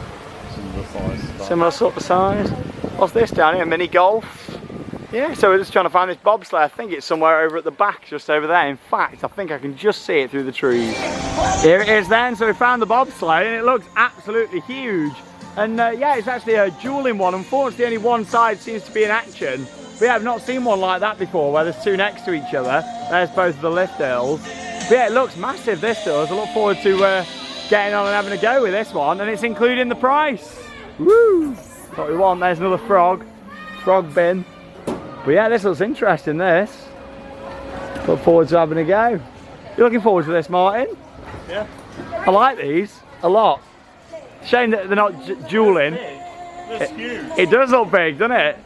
similar size. Similar sort of size. What's this down here? Mini golf. Yeah, so we're just trying to find this bobsleigh. I think it's somewhere over at the back, just over there. In fact, I think I can just see it through the trees. Here it is then. So we found the bobsleigh and it looks absolutely huge. And yeah, it's actually a dueling one. Unfortunately, only one side seems to be in action. But yeah, I've not seen one like that before, where there's two next to each other. There's both of the lift hills. But yeah, it looks massive, this does. I look forward to getting on and having a go with this one. And it's including the price. Woo! What we want. There's another frog bin. But yeah, this looks interesting, this. Look forward to having a go. You're looking forward to this, Martin? Yeah. I like these a lot. Shame that they're not dueling. It's huge. It does look big, doesn't it?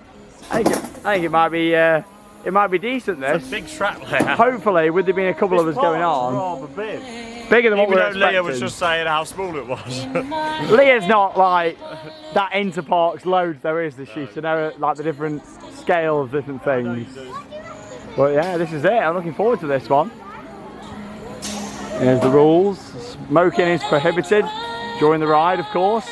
I think it might be decent, this. It's a big strap layout. Hopefully, with there being a couple of us going on. Rather big. Bigger than what we were Even though expecting. Leah was just saying how small it was. Leah's not like that into parks loads there is, this sheet to know like the different scale of different things. But yeah, this is it. I'm looking forward to this one. Here's the rules. Smoking is prohibited during the ride, of course.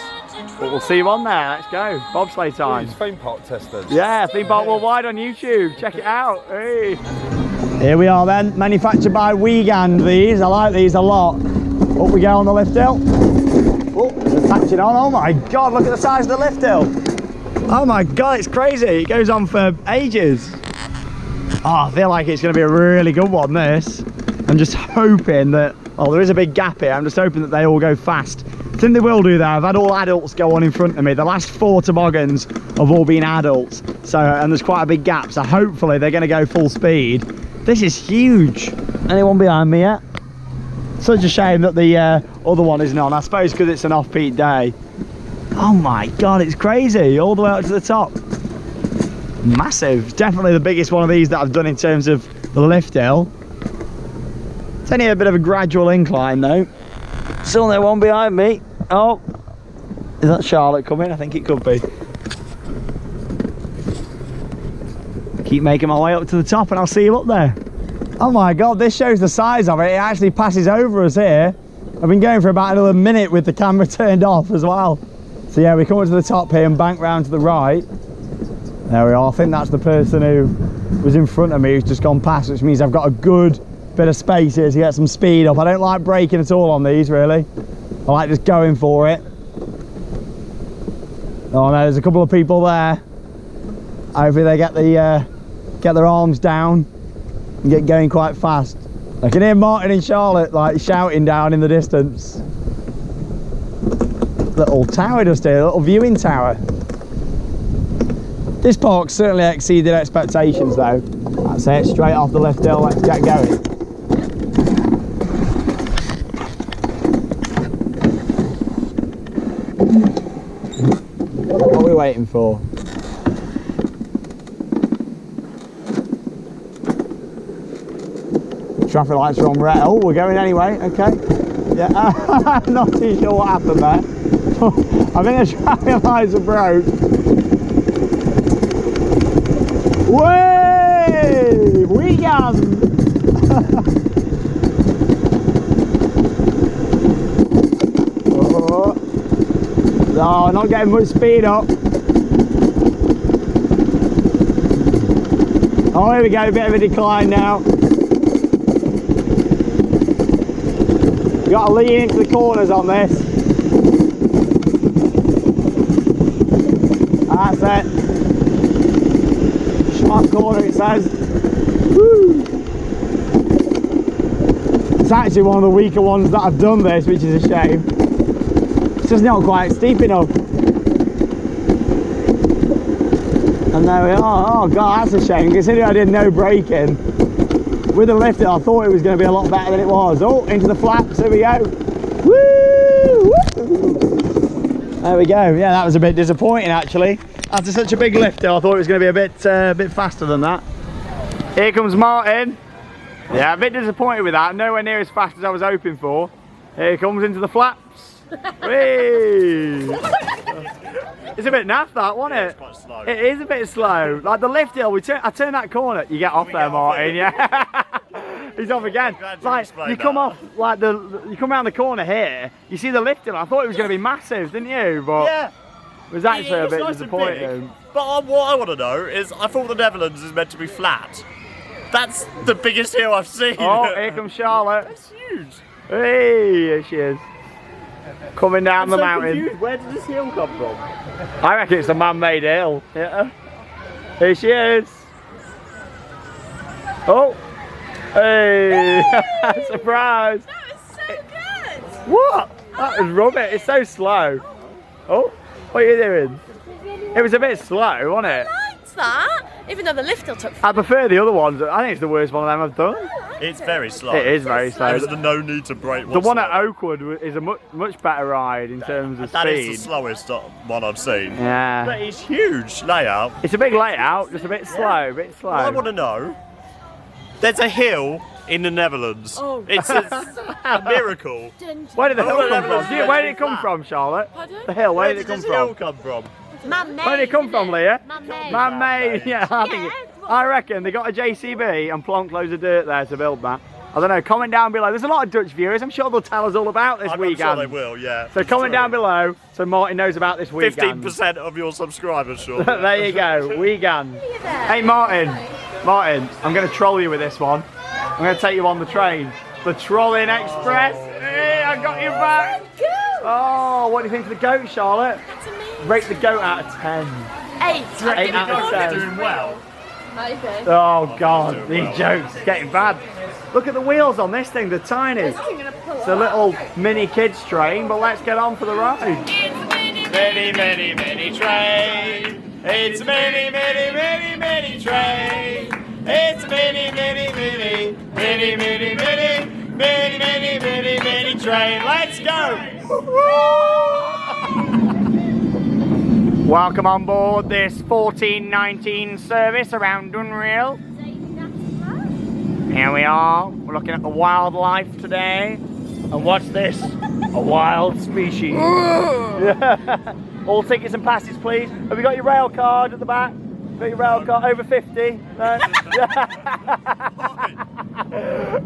But we'll see you on there. Let's go. Bobsleigh time. Theme park testers. Yeah, Theme Park Worldwide on YouTube. Check it out. Hey. Here we are then. Manufactured by Wiegand, these. I like these a lot. Up we go on the lift hill. Oh, it's attaching on. Oh my God, look at the size of the lift hill. Oh my God, it's crazy. It goes on for ages. Oh, I feel like it's going to be a really good one, this. I'm just hoping that, oh, there is a big gap here. I'm just hoping that they all go fast. I think they will do that. I've had all adults go on in front of me. The last 4 toboggans have all been adults. So, and there's quite a big gap. So hopefully they're going to go full speed. This is huge. Anyone behind me yet? Such a shame that the other one isn't on. I suppose because it's an off-peak day. Oh my God, it's crazy. All the way up to the top. Massive. Definitely the biggest one of these that I've done in terms of the lift hill. It's only a bit of a gradual incline though. Still no one behind me. Oh, is that Charlotte coming? I think it could be. Keep making my way up to the top and I'll see you up there. Oh my God, this shows the size of it. It actually passes over us here. I've been going for about another minute with the camera turned off as well. So yeah, we come up to the top here and bank round to the right. There we are. I think that's the person who was in front of me who's just gone past, which means I've got a good bit of space here to get some speed up. I don't like braking at all on these, really. I like just going for it. Oh no, there's a couple of people there. Hopefully they get their arms down and get going quite fast. I can hear Martin and Charlotte like shouting down in the distance. Little tower just here, a little viewing tower. This park certainly exceeded expectations though. That's it, straight off the lift hill, let's get going. What are we waiting for? Traffic lights are on red. Oh, we're going anyway, okay. Yeah, I'm not too sure what happened there. I think the traffic lights are broke. Wave! Wiegand! Oh. No, not getting much speed up. Oh, here we go, a bit of a decline now. Got to lean into the corners on this. That's it. Sharp corner it says. Woo. It's actually one of the weaker ones that I've done this, which is a shame. It's just not quite steep enough. And there we are. Oh God, that's a shame. Considering I did no braking. With the lift, I thought it was going to be a lot better than it was. Oh, into the flaps, here we go. Woo! Woo! There we go. Yeah, that was a bit disappointing actually. After such a big lift, I thought it was going to be a bit faster than that. Here comes Martin. Yeah, a bit disappointed with that. Nowhere near as fast as I was hoping for. Here he comes into the flaps. Whee! It's a bit naff that, wasn't it? It's quite slow. It is a bit slow. Like the lift hill, I turn that corner. You get off there, Martin. Yeah. He's off again. Like you come off, like you come around the corner here. You see the lift hill. I thought it was going to be massive, didn't you? But yeah. it was actually a bit nice disappointing. But what I want to know is, I thought the Netherlands is meant to be flat. That's the biggest hill I've seen. Oh, here comes Charlotte. That's huge. Hey, here she is. Coming down the mountain. Confused. Where did this hill come from? I reckon it's a man-made hill. Yeah. Here she is. Oh. Hey. Surprise. That was so good. What? That was rubbish. It's so slow. Oh. What are you doing? It was a bit slow, wasn't it? I liked that. Even though the lift hill took I prefer the other ones. I think it's the worst one of them I've done. It's very slow. It is very slow. There's no need to brake. The one at Oakwood is a much better ride in terms of That speed. is the slowest one I've seen. Yeah. But it's huge layout. It's a big layout, just a bit slow, a bit slow. What I want to know, there's a hill in the Netherlands. Oh. It's a miracle. Where did the hill Oh, come no, from? no, Where did it come flat. from, Charlotte? Pardon? The hill, where did it Where come does this hill from? come from? Man-made. Where did it come from, Leah? Man-made. Man-made, yeah, I reckon they got a JCB and plonked loads of dirt there to build that. I don't know, comment down below. There's a lot of Dutch viewers, I'm sure they'll tell us all about this weekend. I'm sure they will, yeah. So comment down below so Martin knows about this weekend. 15% of your subscribers, sure. There you go, weekend. Hey Martin, I'm going to troll you with this one. I'm going to take you on the train. The Trolling Express. Hey, I got you back. Oh, what do you think of the goat, Charlotte? That's amazing. Rate the goat out of 10. 8. 8 out of 10. Doing well. Maybe. Oh God, these jokes are getting bad. Look at the wheels on this thing, they're tiny. It's a little mini kids train, but let's get on for the ride. Many, many, many train. It's a many, many, many, many train. It's a many, many, many, many, many, many, many, many, many, many train. Let's go! Welcome on board this 1419 service around Duinrell. Here we are, we're looking at the wildlife today. And what's this? A wild species. All tickets and passes, please. Have you got your rail card at the back? Got your rail card over 50? No?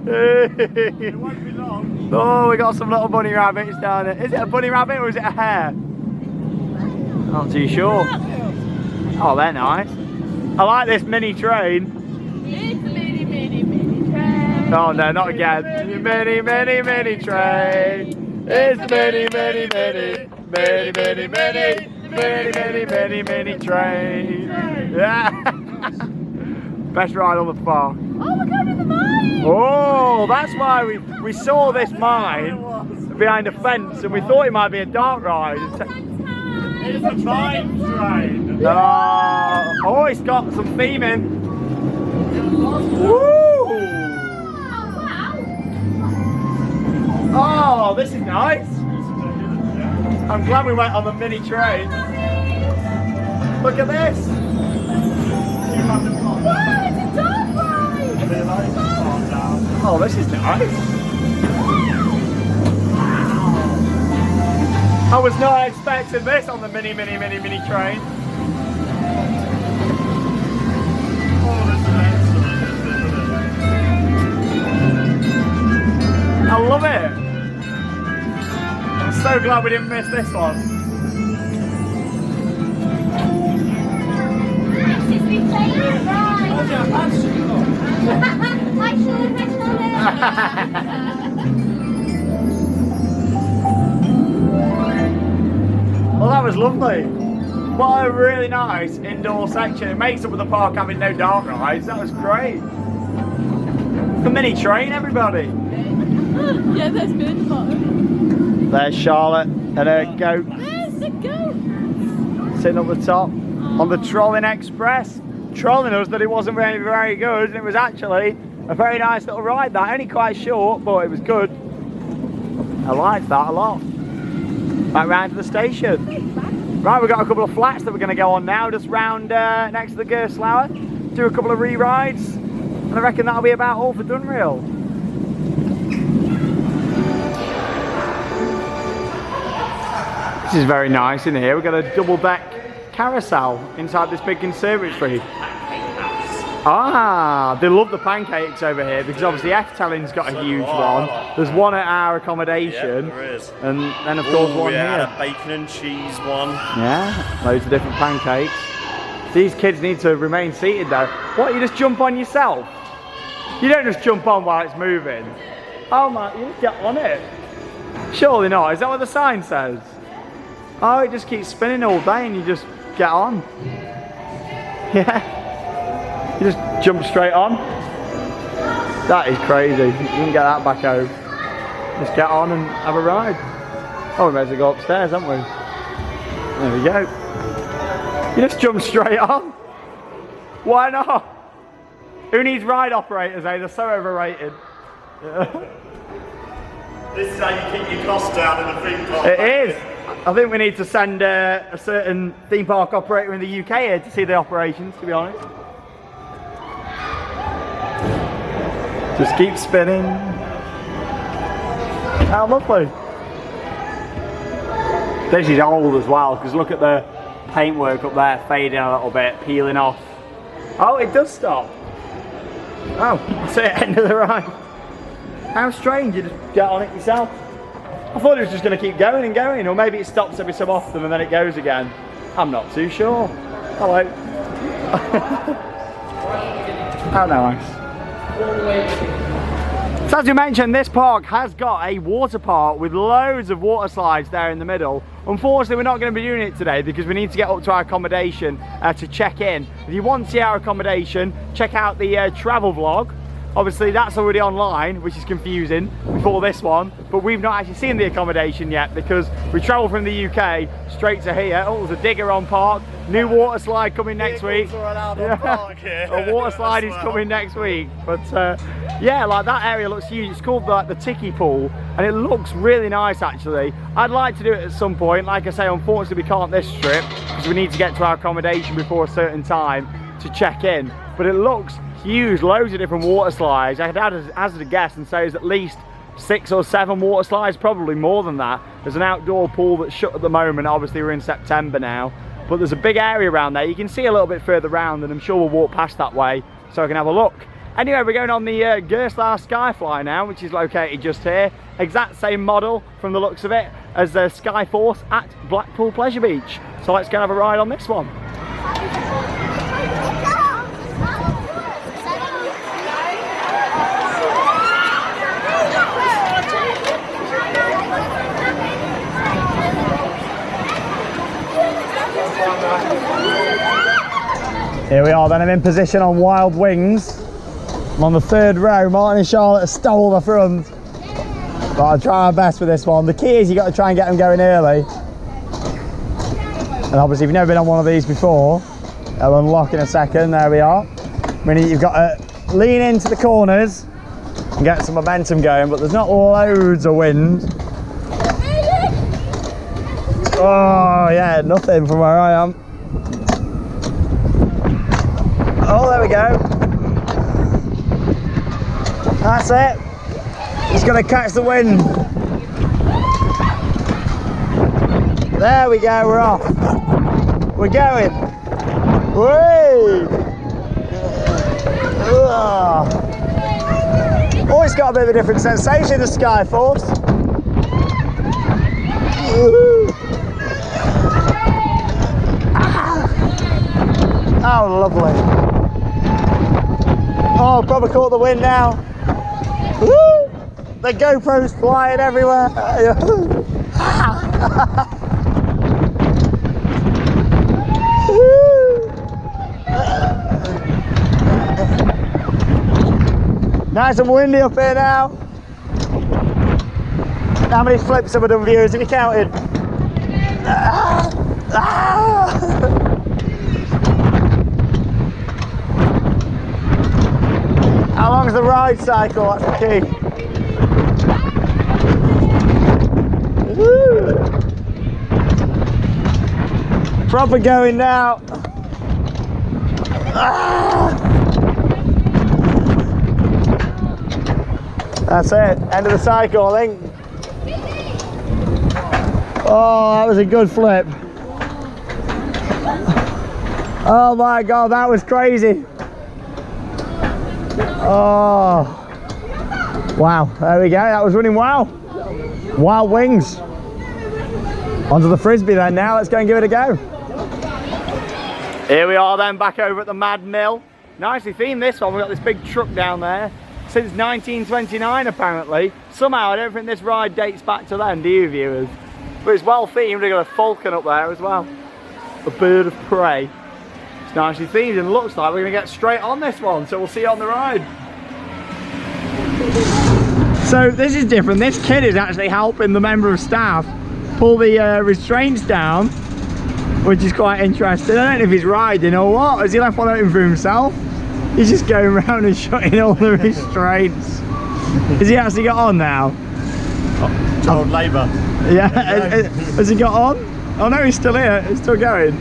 It won't be long. Oh, we got some little bunny rabbits down there. Is it a bunny rabbit or is it a hare? Not too sure. Oh, they're nice. I like this mini train. It's a mini, mini, mini train. Oh no, not again. Mini, mini, mini train. It's mini, mini, mini, mini, mini, mini, mini, mini, mini, mini train. Yeah. Best ride on the park. Oh, we're going to the mine. Oh, that's why we saw this mine behind a fence and we thought it might be a dark ride. It's a mine train. Oh, it's got some theming. Woo! Oh, this is nice. I'm glad we went on the mini train. Look at this. Whoa, it's a dog ride. Oh, this is nice. I was not expecting this on the mini train. I love it. I'm so glad we didn't miss this one. Well, that was lovely. What a really nice indoor section. It makes up with the park having no dark rides. That was great. The mini train, everybody. Yeah, there's me at the bottom. There's Charlotte and her goat There's the goat. sitting up the top on the Trolling Express, trolling us that it wasn't very, very good, and it was actually a very nice little ride. That only quite short, but it was good. I liked that a lot. back round to the station. Right, we've got a couple of flats that we're going to go on now, just round next to the Carousel, do a couple of re-rides, and I reckon that'll be about all for Duinrell. This is very nice in here. We've got a double-deck carousel inside this big conservatory. Ah, they love the pancakes over here because obviously F-Telling's got a huge one. There's one at our accommodation. Yeah, there is. And then of course one here. here. A bacon and cheese one. Yeah, loads of different pancakes. These kids need to remain seated though. What, you just jump on yourself? You don't just jump on while it's moving. Oh my, you just get on it. Surely not, is that what the sign says? Oh, it just keeps spinning all day and you just get on. Yeah. You just jump straight on. That is crazy. You can get that back home. Just get on and have a ride. Oh, we may as well go upstairs, haven't we? There we go. You just jump straight on. Why not? Who needs ride operators, eh? They're so overrated. This is how you keep your costs down in the theme park. It is. I think we need to send a certain theme park operator in the UK here to see the operations, to be honest. Just keep spinning. How lovely. This is old as well, because look at the paintwork up there fading a little bit, peeling off. Oh, it does stop. Oh, that's it, end of the ride. How strange, you just get on it yourself. I thought it was just going to keep going and going, or maybe it stops every so often and then it goes again. I'm not too sure. Hello. How nice. So as you mentioned, this park has got a water park with loads of water slides there in the middle. Unfortunately, we're not going to be doing it today because we need to get up to our accommodation to check in. If you want to see our accommodation, check out the travel vlog. Obviously that's already online, which is confusing before this one, but we've not actually seen the accommodation yet because we travelled from the UK straight to here. Oh, there's a digger on park. New water slide coming next week. A water slide is coming next week. But yeah, like that area looks huge. It's called like the Tikki pool and it looks really nice actually. I'd like to do it at some point. Like I say, unfortunately we can't this trip because we need to get to our accommodation before a certain time to check in. But it looks huge, loads of different water slides. I could hazard a guess and say there's at least 6 or 7 water slides, probably more than that. There's an outdoor pool that's shut at the moment. Obviously we're in September now, but there's a big area around there. You can see a little bit further round and I'm sure we'll walk past that way so I can have a look. Anyway, we're going on the Carousel Skyfly now, which is located just here. Exact same model from the looks of it as the Skyforce at Blackpool Pleasure Beach. So let's go and have a ride on this one. Here we are then, I'm in position on Wild Wings. I'm on the 3rd row. Martin and Charlotte stole the front. But I'll try my best with this one. The key is you've got to try and get them going early. And obviously if you've never been on one of these before, it'll unlock in a second. There we are. Meaning you've got to lean into the corners and get some momentum going, but there's not loads of wind. Oh yeah, nothing from where I am. Oh, there we go. That's it. Just gonna catch the wind. There we go, we're off. We're going. Whee! Always got a bit of a different sensation, the Skyforce. Oh, lovely. Oh, probably caught the wind now. Woo! The GoPro's flying everywhere. Nice and windy up here now. How many flips have I done, viewers? Have you counted? How long's the ride cycle? That's the key. Woo. Proper going now. Ah. That's it, end of the cycle, I think. Oh, that was a good flip. Oh my God, that was crazy. Oh, wow, there we go, that was running well. Wild wings. Onto the frisbee then now, let's go and give it a go. Here we are then, back over at the Mad Mill. Nicely themed this one, we've got this big truck down there. Since 1929 apparently. Somehow I don't think this ride dates back to then, do you viewers? But it's well themed, we've got a falcon up there as well. A bird of prey. It's nicely themed and looks like we're going to get straight on this one, so we'll see you on the ride. So this is different, this kid is actually helping the member of staff pull the restraints down, which is quite interesting. I don't know if he's riding or what. Has he left one open for himself? He's just going around and shutting all the restraints. Has he actually got on now? Child labour. Yeah, has he got on? Oh no, he's still here, he's still going.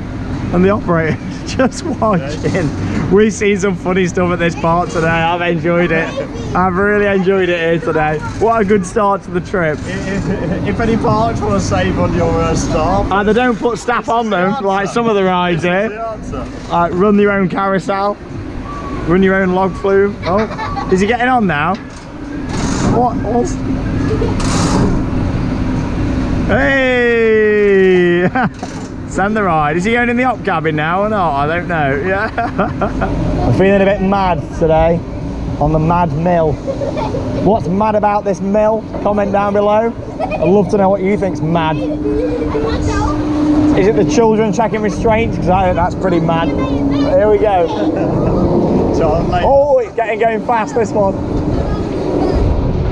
And the operator's just watching. We've seen some funny stuff at this part today. I've enjoyed it. I've really enjoyed it here today. What a good start to the trip. If any parks want to save on your staff, Either don't put staff on them, like some of the rides here. Run your own carousel. Run your own log flume. Oh, is he getting on now? What? Hey! Send the ride. Is he going in the op cabin now or not? I don't know. Yeah. I'm feeling a bit mad today on the Mad Mill. What's mad about this mill? Comment down below. I'd love to know what you think's mad. Is it the children checking restraints? Because I think that's pretty mad. Here we go. Oh, it's going fast, this one.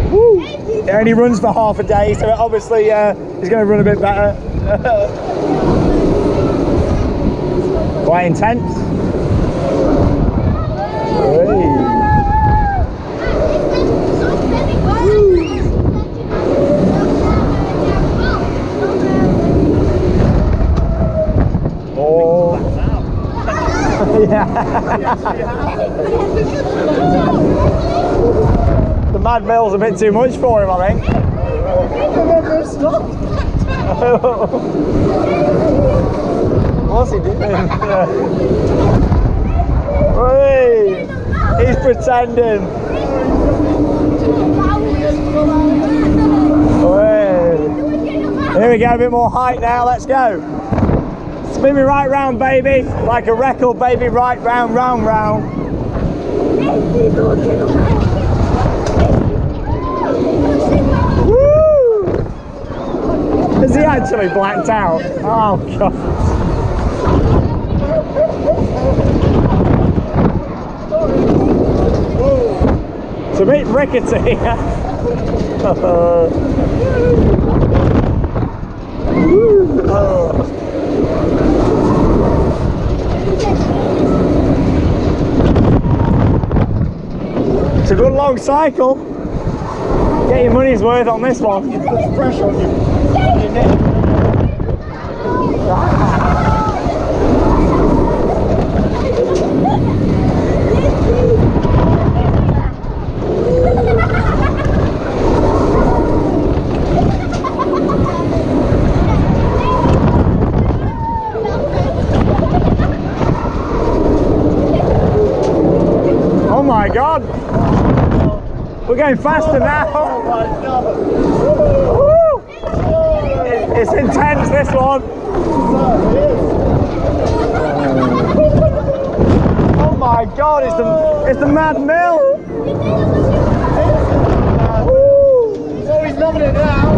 Woo. It only runs for half a day, so obviously it's going to run a bit better. Quite intense. Hey. Oh. Yeah. The Mad Mill's a bit too much for him, I think. What's he doing? Hey, he's pretending. Hey. Here we go, a bit more height now, let's go. Spin me right round, baby. Like a record, baby, right round, round, round. Woo! Has he actually blacked out? Oh, God. It's a bit rickety. It's a good long cycle. Get your money's worth on this one. It puts pressure on your neck. Oh my God! We're going faster now. Oh my God! It's intense, this one. Oh my God! It's the Mad Mill. oh, he's loving it now.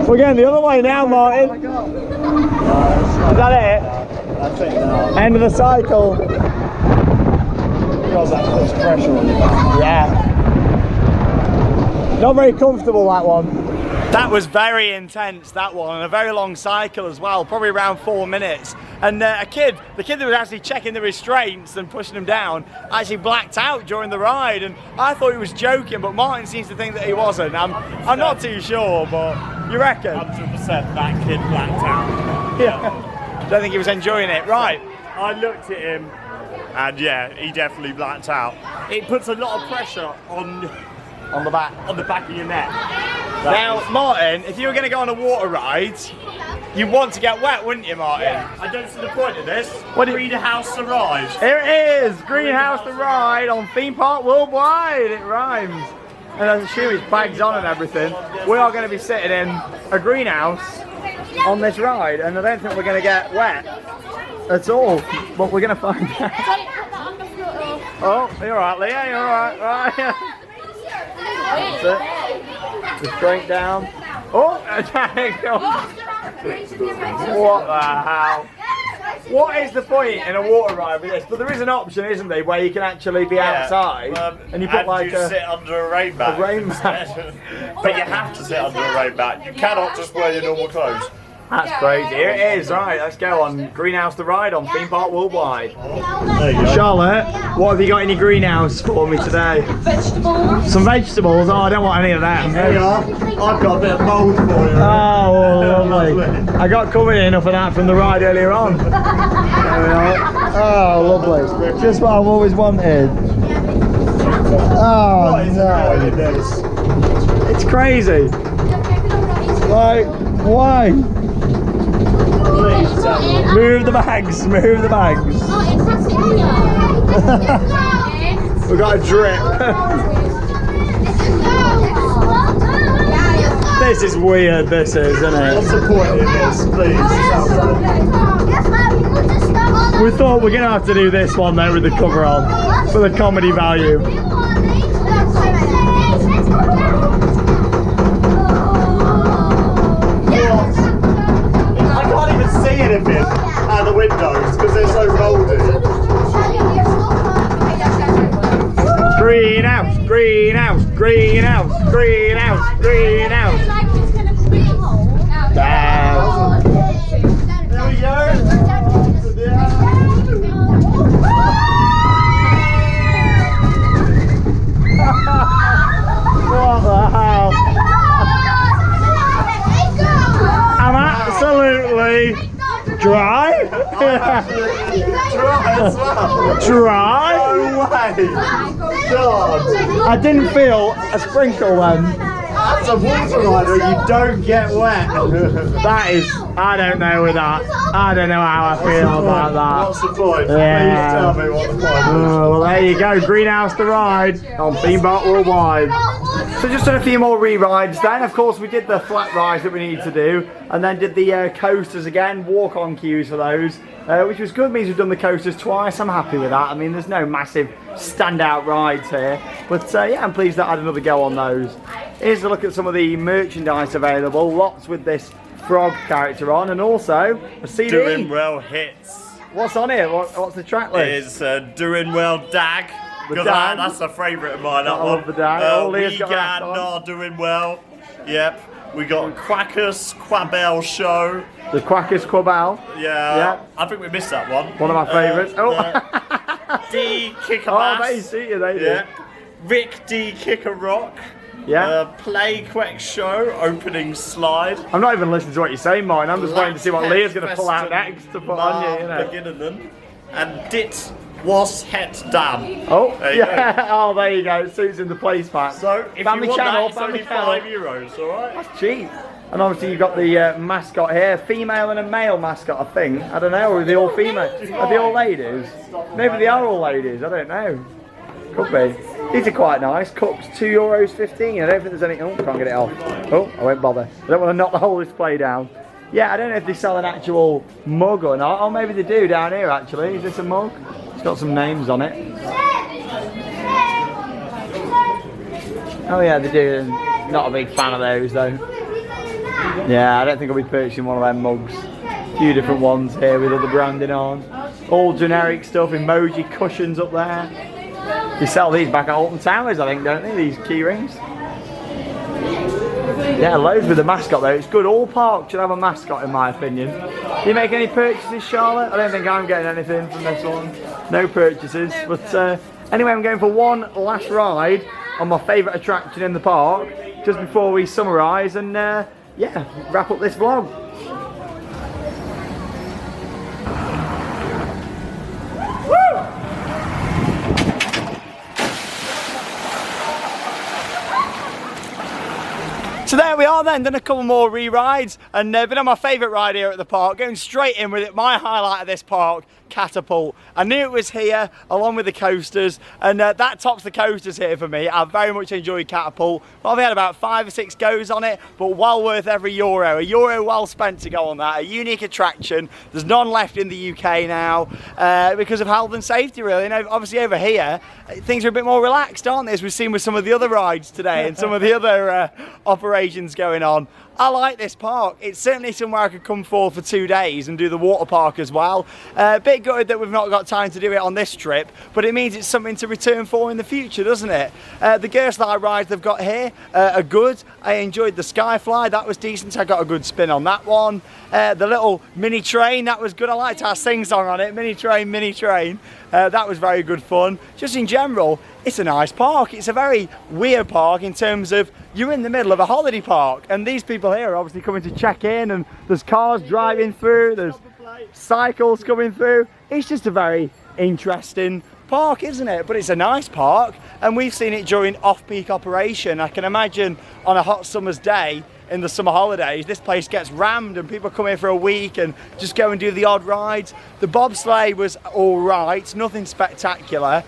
We're going the other way now, Martin. Oh my God. Is that it? That's it now. End of the cycle. Because that puts pressure on your back. Yeah. Not very comfortable, that one. That was very intense, that one, and a very long cycle as well, probably around 4 minutes. And the kid that was actually checking the restraints and pushing them down, actually blacked out during the ride. And I thought he was joking, but Martin seems to think that he wasn't. I'm not too sure, but you reckon? 100% that kid blacked out. Yeah. Don't think he was enjoying it. Right. I looked at him, and yeah, he definitely blacked out. It puts a lot of pressure on the back. the back of your neck. Now, Martin, if you were going to go on a water ride, you want to get wet, wouldn't you, Martin? I don't see the point of this. What do you- Greenhouse to ride. Here it is, Greenhouse to Ride on Theme Park Worldwide. It rhymes. And I assume it's bags on and everything. We are going to be sitting in a greenhouse on this ride, and I don't think we're going to get wet at all. But we're going to find out. Oh, you're alright, Leah, you're alright. Right. That's it. Just straight down. Oh, what the hell? What is the point in a water ride with this? But there is an option, isn't there, where you can actually be outside and you put and like you sit under a rain mat. a rain mat. But you have to sit under a rain mat. You cannot just wear your normal clothes. That's crazy. Here it is. Right, let's go on Greenhouse to Ride on Theme Park Worldwide. There you go. Charlotte, what have you got in your greenhouse for me today? Vegetables. Some vegetables? Oh, I don't want any of that. There you are. I've got a bit of mould for you. Oh, lovely. I got covered in enough of that from the ride earlier on. There we are. Oh, lovely. Just what I've always wanted. Oh, What is the point of this? it's crazy. Like, why? Please tell me. Move the bags, move the bags. We've got a drip. This is weird, this is, isn't What's it? the point in this? Please tell me. We thought we're going to have to do this one though with the cover on, for the comedy value. I can't even see anything out of the windows because they're so mouldy. Greenhouse, greenhouse, greenhouse, greenhouse, greenhouse. Down. There we go. What the hell? I'm absolutely dry. Dry as well. Dry? No way. God. I didn't feel a sprinkle then. That's a water rider. You don't get wet. That is, I don't know with that. I don't know how I feel about What's that. the point? Yeah. Please tell me what the point is. Oh, well, there you go, Greenhouse to Ride on Theme Park Worldwide. So just done a few more re-rides then. Of course, we did the flat rides that we needed to do, and then did the coasters again, walk-on queues for those, which was good. Means we've done the coasters twice. I'm happy with that. I mean, there's no massive standout rides here, but yeah, I'm pleased that I had another go on those. Here's a look at some of the merchandise available. Lots with this frog character on, and also a CD. Duinrell hits. What's on here? What's the track list? Is Duinrell Dag. The Because Dag. that's a favourite of mine, that I one. love the Dag. Oh, We Leah's got that on. are doing well. Yep. We got Quackus Quabell Show. The Quackers Quabell. Yeah. Yeah. I think we missed that one. One of my favourites. Oh. Oh, D Kikkerachtbaan. oh, they see you, they do. Yeah. Rick D Kikkerachtbaan. Yeah. Play Quack Show opening slide. I'm not even listening to what you're saying, Martin. I'm just waiting to see what Leah's going to pull out next to put on you, you know. Beginning. And Dit Was Het Dam. Oh, There you yeah. Oh, there you go. Suits in the place pack. So, if Family you want channel, that, it's family only channel. €5, alright? That's cheap. And obviously you've got the mascot here, female and a male mascot, I think. I don't know, or are they all female? Are they all ladies? Maybe they are all ladies, I don't know. Could be. These are quite nice. Cups, €2.15. I don't think there's any. Oh, can't get it off. Oh, I won't bother. I don't want to knock the whole display down. Yeah, I don't know if they sell an actual mug or not. Oh, maybe they do down here actually. Is this a mug? It's got some names on it. Oh yeah, they do. Not a big fan of those though. Yeah, I don't think I'll be purchasing one of them mugs. A few different ones here with other branding on. All generic stuff, emoji cushions up there. They sell these back at Alton Towers, I think, don't they? These key rings. Yeah, loads with the mascot though. It's good. All parks should have a mascot, in my opinion. Do you make any purchases, Charlotte? I don't think I'm getting anything from this one. No purchases. But anyway, I'm going for one last ride on my favourite attraction in the park, just before we summarise and yeah, wrap up this vlog. So there we are then, done a couple more re-rides and been on my favourite ride here at the park, going straight in with it, my highlight of this park, Catapult. I knew it was here along with the coasters, and that tops the coasters here for me. I very much enjoyed Catapult. Well, we had about 5 or 6 goes on it, but well worth every euro. A euro well spent to go on that. A unique attraction. There's none left in the UK now because of health and safety really. And obviously over here things are a bit more relaxed, aren't they, as we've seen with some of the other rides today and some of the other operations going on. I like this park. It's certainly somewhere I could come for 2 days and do the water park as well. A bit gutted that we've not got time to do it on this trip, but it means it's something to return for in the future, doesn't it? The Gearslide rides they've got here are good. I enjoyed the Skyfly, that was decent. I got a good spin on that one. The little mini train, that was good. I liked our sing-song on it, mini train, mini train. That was very good fun. Just in general, it's a nice park. It's a very weird park in terms of you're in the middle of a holiday park and these people here are obviously coming to check in, and there's cars driving through, there's cycles coming through. It's just a very interesting park, isn't it? But it's a nice park, and we've seen it during off-peak operation. I can imagine on a hot summer's day in the summer holidays, this place gets rammed and people come here for a week and just go and do the odd rides. The Bobsleigh was all right, nothing spectacular.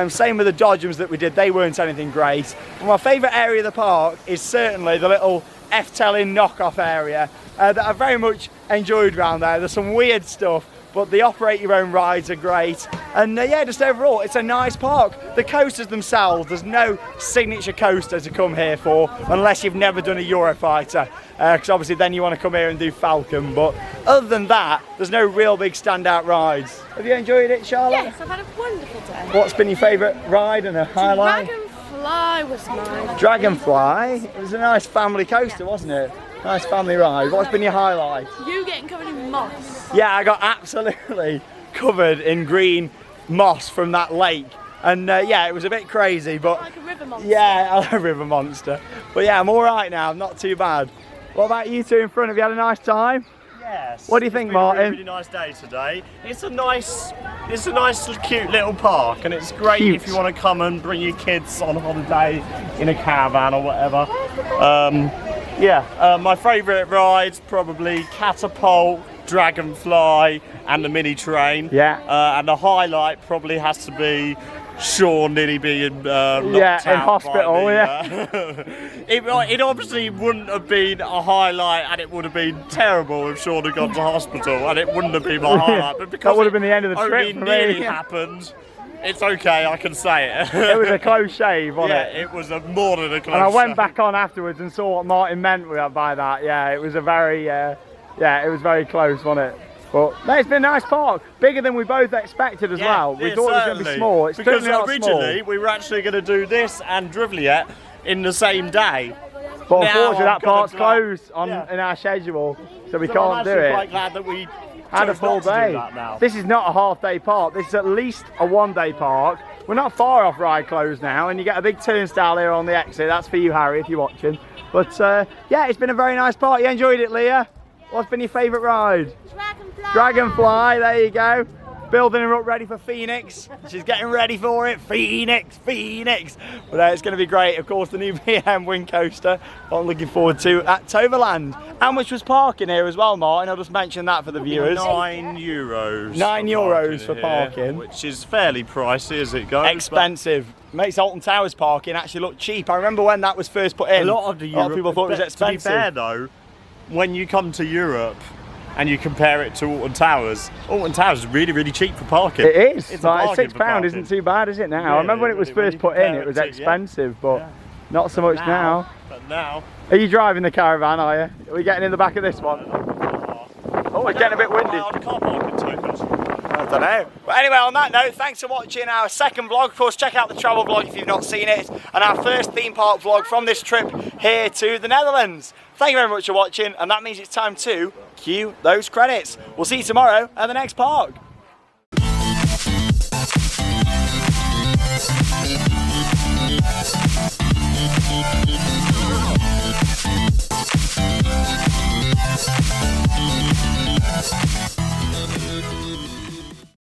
Same with the Dodgems that we did, they weren't anything great. But my favourite area of the park is certainly the little F-telling knockoff area that I very much enjoyed around there. There's some weird stuff, but the operate your own rides are great. And yeah, just overall, it's a nice park. The coasters themselves, there's no signature coaster to come here for unless you've never done a Eurofighter, because obviously then you want to come here and do Falcon. But other than that, there's no real big standout rides. Have you enjoyed it, Charlotte? Yes, I've had a wonderful day. What's been your favourite ride and a highlight? Dragonfly was mine. Dragonfly? It was a nice family coaster, wasn't it? Nice family ride. What's been your highlight? You getting covered in moss. Yeah, I got absolutely covered in green moss from that lake. And yeah, it was a bit crazy, but... Like a river monster. Yeah, I love a river monster. But yeah, I'm all right now, not too bad. What about you two in front? Have you had a nice time? Yes. What do you think, Martin? It's been a really nice day today. It's a nice, cute little park, and it's great if you want to come and bring your kids on holiday in a caravan or whatever. My favourite rides probably Catapult, Dragonfly, and the mini train. Yeah. And the highlight probably has to be Sean nearly being knocked in out hospital. by the, it obviously wouldn't have been a highlight, and it would have been terrible if Sean had gone to hospital, and it wouldn't have been my highlight. But because that would have been the end of the trip for nearly me. happened, it's okay, I can say it. It was a close shave, wasn't it? Yeah, it was more than a close And I went shave. back on afterwards and saw what Martin meant by that. Yeah, it was a very, it was very close, wasn't it? But no, it's been a nice park, bigger than we both expected as well. We thought it was going to be small. It's because certainly not originally small. we were actually going to do this and Drivliet in the same day. But Now unfortunately, I'm that part's gonna closed in our schedule, so we So can't I'm do actually it. quite glad that we Had a chose full not to do day. that now. This is not a half-day park. This is at least a one-day park. We're not far off ride close now, and you get a big turnstile here on the exit. That's for you, Harry, if you're watching. But yeah, it's been a very nice park. You enjoyed it, Leah? What's been your favourite ride? Dragonfly. Dragonfly, there you go. Building her up ready for Phoenix. She's getting ready for it. Phoenix, Phoenix. But it's going to be great. Of course, the new BM Wind Coaster I'm looking forward to at Toverland. How much was parking here as well, Martin? I'll just mention that for the viewers. €9. €9 for here, parking. which is fairly pricey as it goes. Expensive. Makes Alton Towers parking actually look cheap. I remember when that was first put in. A lot of people thought it was expensive. To be fair though, when you come to Europe and you compare it to Alton Towers is really, really cheap for parking. It is. It's like a bargain £6 for parking. isn't too bad, is it now? Yeah, I remember when it was when first you put in, compare it was it to- expensive, but Yeah. not so much now. But now, Are you driving the caravan, are you? Are we getting in the back of this one? Oh, it's getting a bit windy. car parking tokens. I don't know. But anyway, on that note, thanks for watching our second vlog. Of course, check out the travel vlog if you've not seen it. And our first theme park vlog from this trip here to the Netherlands. Thank you very much for watching. And that means it's time to cue those credits. We'll see you tomorrow at the next park.